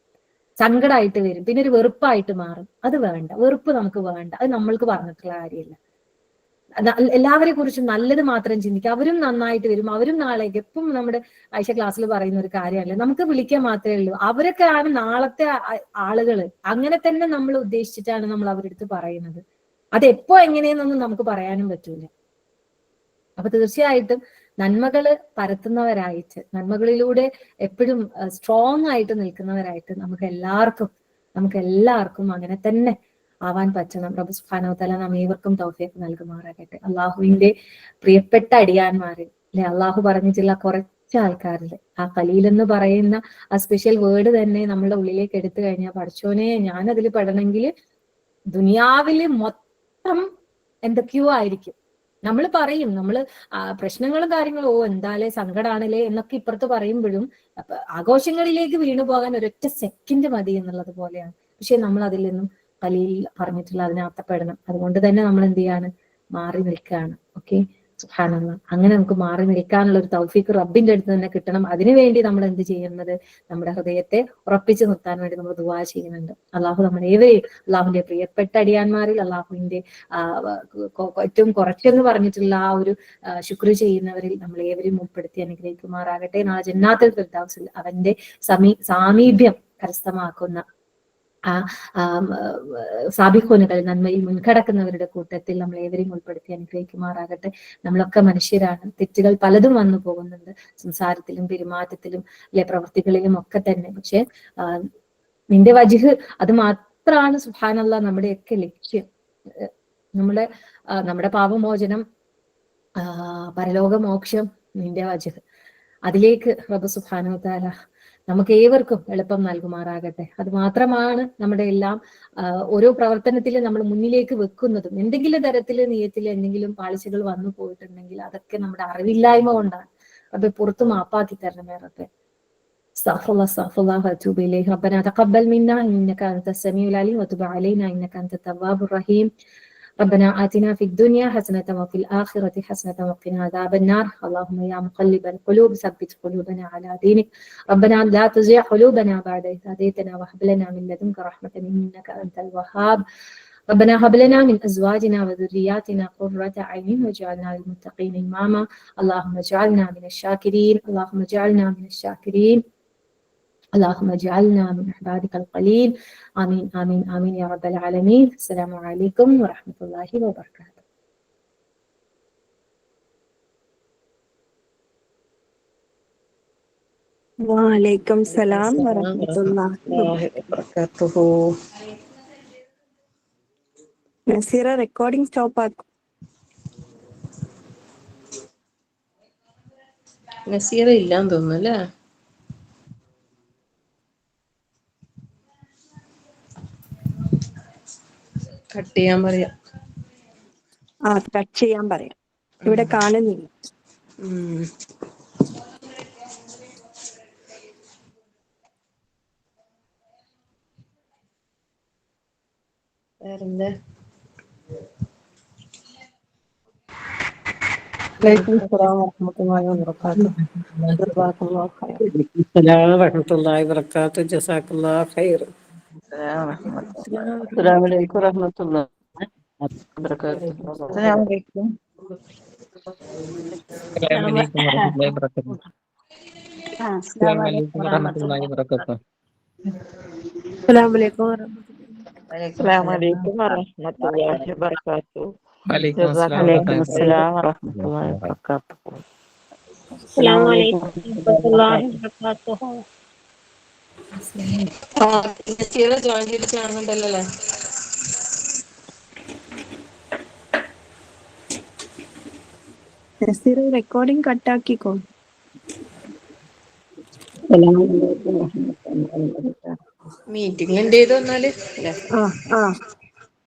[SPEAKER 1] സങ്കടമായിട്ട് വരും, പിന്നെ ഒരു വെറുപ്പായിട്ട് മാറും. അത് വേണ്ട, വെറുപ്പ് നമുക്ക് വേണ്ട. അത് നമ്മൾക്ക് പറഞ്ഞിട്ടുള്ള കാര്യമില്ല. എല്ലാവരെ കുറിച്ചും നല്ലത് മാത്രം ചിന്തിക്കുക. അവരും നന്നായിട്ട് വരും, അവരും നാളെ. എപ്പം നമ്മുടെ ആയിഷ ക്ലാസ്സിൽ പറയുന്ന ഒരു കാര്യമല്ല, നമുക്ക് വിളിക്കാൻ മാത്രമേ ഉള്ളൂ. അവരൊക്കെ ആണ് നാളത്തെ ആളുകള്. അങ്ങനെ തന്നെ നമ്മൾ ഉദ്ദേശിച്ചിട്ടാണ് നമ്മൾ അവരുടെ അടുത്ത് പറയുന്നത്. അതെപ്പോ എങ്ങനെയെന്നൊന്നും നമുക്ക് പറയാനും പറ്റൂല. അപ്പൊ തീർച്ചയായിട്ടും നന്മകള് പരത്തുന്നവരായിട്ട്, നന്മകളിലൂടെ എപ്പോഴും സ്ട്രോങ് ആയിട്ട് നിൽക്കുന്നവരായിട്ട് നമുക്ക് എല്ലാവർക്കും അങ്ങനെ തന്നെ ആവാൻ പറ്റണം. റബ്ബ് സുബ്ഹാനഹു വ തആല നാം ഏവർക്കും തൗഫീഖ് നൽകുമാറാകട്ടെ. അള്ളാഹുവിന്റെ പ്രിയപ്പെട്ട അടിയാന്മാരിൽ അല്ലെ, അള്ളാഹു പറഞ്ഞിട്ടുള്ള കുറച്ച് ആൾക്കാരിൽ ആ ഖലീൽ എന്ന് പറയുന്ന ആ സ്പെഷ്യൽ വേർഡ് തന്നെ നമ്മുടെ ഉള്ളിലേക്ക് എടുത്തു കഴിഞ്ഞാൽ, പഠിച്ചോനെ ഞാൻ അതിൽ പെടണമെങ്കിൽ ദുനിയാവില് മൊത്തം എന്തൊക്കെയോ ആയിരിക്കും. നമ്മൾ പറയും, നമ്മൾ പ്രശ്നങ്ങളും കാര്യങ്ങളും എന്താലേ സങ്കടാണല്ലേ എന്നൊക്കെ ഇപ്പുറത്ത് പറയുമ്പോഴും ആഘോഷങ്ങളിലേക്ക് വീണു പോകാൻ ഒരൊറ്റ സെക്കൻഡ് മതി എന്നുള്ളത് പോലെയാണ്. പക്ഷെ നമ്മൾ അതിൽ നിന്നും ഖലീൽ പറഞ്ഞിട്ടുള്ള അതിനകത്തപ്പെടണം. അതുകൊണ്ട് തന്നെ നമ്മൾ എന്ത് ചെയ്യാണ്, മാറി നിൽക്കുകയാണ്. ഓക്കെ, സുബ്ഹാനല്ലാഹ്. അങ്ങനെ നമുക്ക് മാറി നിൽക്കാനുള്ള ഒരു തൗഫീഖ് റബ്ബിന്റെ അടുത്ത് തന്നെ കിട്ടണം. അതിനുവേണ്ടി നമ്മൾ എന്ത് ചെയ്യുന്നത്, നമ്മുടെ ഹൃദയത്തെ ഉറപ്പിച്ചു നിർത്താൻ വേണ്ടി നമ്മൾ ദുആ ചെയ്യുന്നുണ്ട്. അള്ളാഹു നമ്മളേവരെയും അള്ളാഹുവിന്റെ പ്രിയപ്പെട്ട അടിയാന്മാരിൽ, അള്ളാഹുവിന്റെ ഏറ്റവും കുറച്ചെന്ന് പറഞ്ഞിട്ടുള്ള ആ ഒരു ശുക്ർ ചെയ്യുന്നവരിൽ നമ്മളേവരും ഉൾപ്പെടുത്തി അനുഗ്രഹിക്കുമാറാകട്ടെ. നാളെ ജന്നാത്തുൽ ഫിർദൗസിൽ അവന്റെ സാമീപ്യം കരസ്ഥമാക്കുന്ന ആ സാബിഖൂനുകൾ, നന്മയിൽ മുൻകടക്കുന്നവരുടെ കൂട്ടത്തിൽ നമ്മൾ ഏവരെയും ഉൾപ്പെടുത്തി അനുഗ്രഹിക്കുമാറാകട്ടെ. നമ്മളൊക്കെ മനുഷ്യരാണ്, തെറ്റുകൾ പലതും വന്നു പോകുന്നുണ്ട്, സംസാരത്തിലും പെരുമാറ്റത്തിലും അല്ലെ പ്രവൃത്തികളിലും ഒക്കെ തന്നെ. പക്ഷെ നിന്റെ വജ്ഹ് അത് മാത്രമാണ് സുബ്ഹാനല്ലാഹ് നമ്മുടെയൊക്കെ ലക്ഷ്യം. നമ്മുടെ പാപമോചനം, പരലോകമോക്ഷം, നിന്റെ വജ്ഹ്, അതിലേക്ക് റബ്ബ് സുബ്ഹാനഹു വ തആല നമുക്ക് ഏവർക്കും എളുപ്പം നൽകുമാറാകട്ടെ. അത് മാത്രമാണ് നമ്മുടെ എല്ലാം ഓരോ പ്രവർത്തനത്തിലും നമ്മൾ മുന്നിലേക്ക് വെക്കുന്നതും. എന്തെങ്കിലും തരത്തില് നിയത്തിൽ എന്തെങ്കിലും പാളിച്ചകൾ വന്നു പോയിട്ടുണ്ടെങ്കിൽ അതൊക്കെ നമ്മുടെ അറിവില്ലായ്മ കൊണ്ടാണ്. റബ്ബേ പുറത്തു മാപ്പാക്കി തരണമേ റബ്ബേ. استغفر الله واتوب اليه. ربنا تقبل منا انك انت السميع العليم وتب علينا انك انت التواب الرحيم. ربنا آتنا في الدنيا حسنة وفي الآخرة حسنة وقنا عذاب النار. اللهم يا مقلب القلوب ثبت قلوبنا على دينك. ربنا لا تزغ قلوبنا بعد إذ هديتنا وهب لنا من لدنك رحمة إنك أنت الوهاب. ربنا هب لنا من أزواجنا وذرياتنا قرة أعين واجعلنا للمتقين إماما. اللهم اجعلنا من الشاكرين، اللهم اجعلنا من الشاكرين، اللهم اجعلنا من عبادك القليل. آمين آمين آمين يا رب العالمين. السلام عليكم ورحمة الله وبركاته.
[SPEAKER 2] وعليكم السلام ورحمة الله وبركاته. നസീറ റെക്കോർഡിംഗ് സ്റ്റോപ്പ് ആക്കും.
[SPEAKER 3] നസീറ ഇല്ലാന്ന് തോന്നുന്നു അല്ലേ? കട്ട് ചെയ്യാൻ പറയാം.
[SPEAKER 2] കട്ട് ചെയ്യാൻ പറയാം. ഇവിടെ കാണുന്നില്ല.
[SPEAKER 3] വേറെന്താ?
[SPEAKER 2] അസ്സലാമു വറഹ്മത്തുള്ളാഹി വബറകാതുഹു. ജസാക്കല്ലാഹു ഖൈർ.
[SPEAKER 4] السلام ورحمة الله وبركاته. جزاك الله خير.
[SPEAKER 5] السلام عليكم ورحمة الله وبركاته. السلام عليكم.
[SPEAKER 4] السلام عليكم ورحمة الله وبركاته. السلام عليكم ورحمة الله وبركاته.
[SPEAKER 2] السلام عليكم
[SPEAKER 5] السلام عليكم ورحمة الله وبركاته.
[SPEAKER 4] وعليكم
[SPEAKER 5] جزاك
[SPEAKER 4] السلام
[SPEAKER 5] عليكم
[SPEAKER 4] ورحمة
[SPEAKER 5] السلام ورحمة الله وبركاته.
[SPEAKER 6] السلام عليكم ورحمة الله وبركاته.
[SPEAKER 3] നസീറ ജോയിൻ ചെയ്ത് കാണുന്നുണ്ടല്ലോ അല്ലേ?
[SPEAKER 2] നസീറ റെക്കോർഡിംഗ് കട്ടാക്കിക്കോ.
[SPEAKER 3] മീറ്റിംഗ് ഉണ്ട് ചെയ്ത് വന്നാല് അല്ലേ?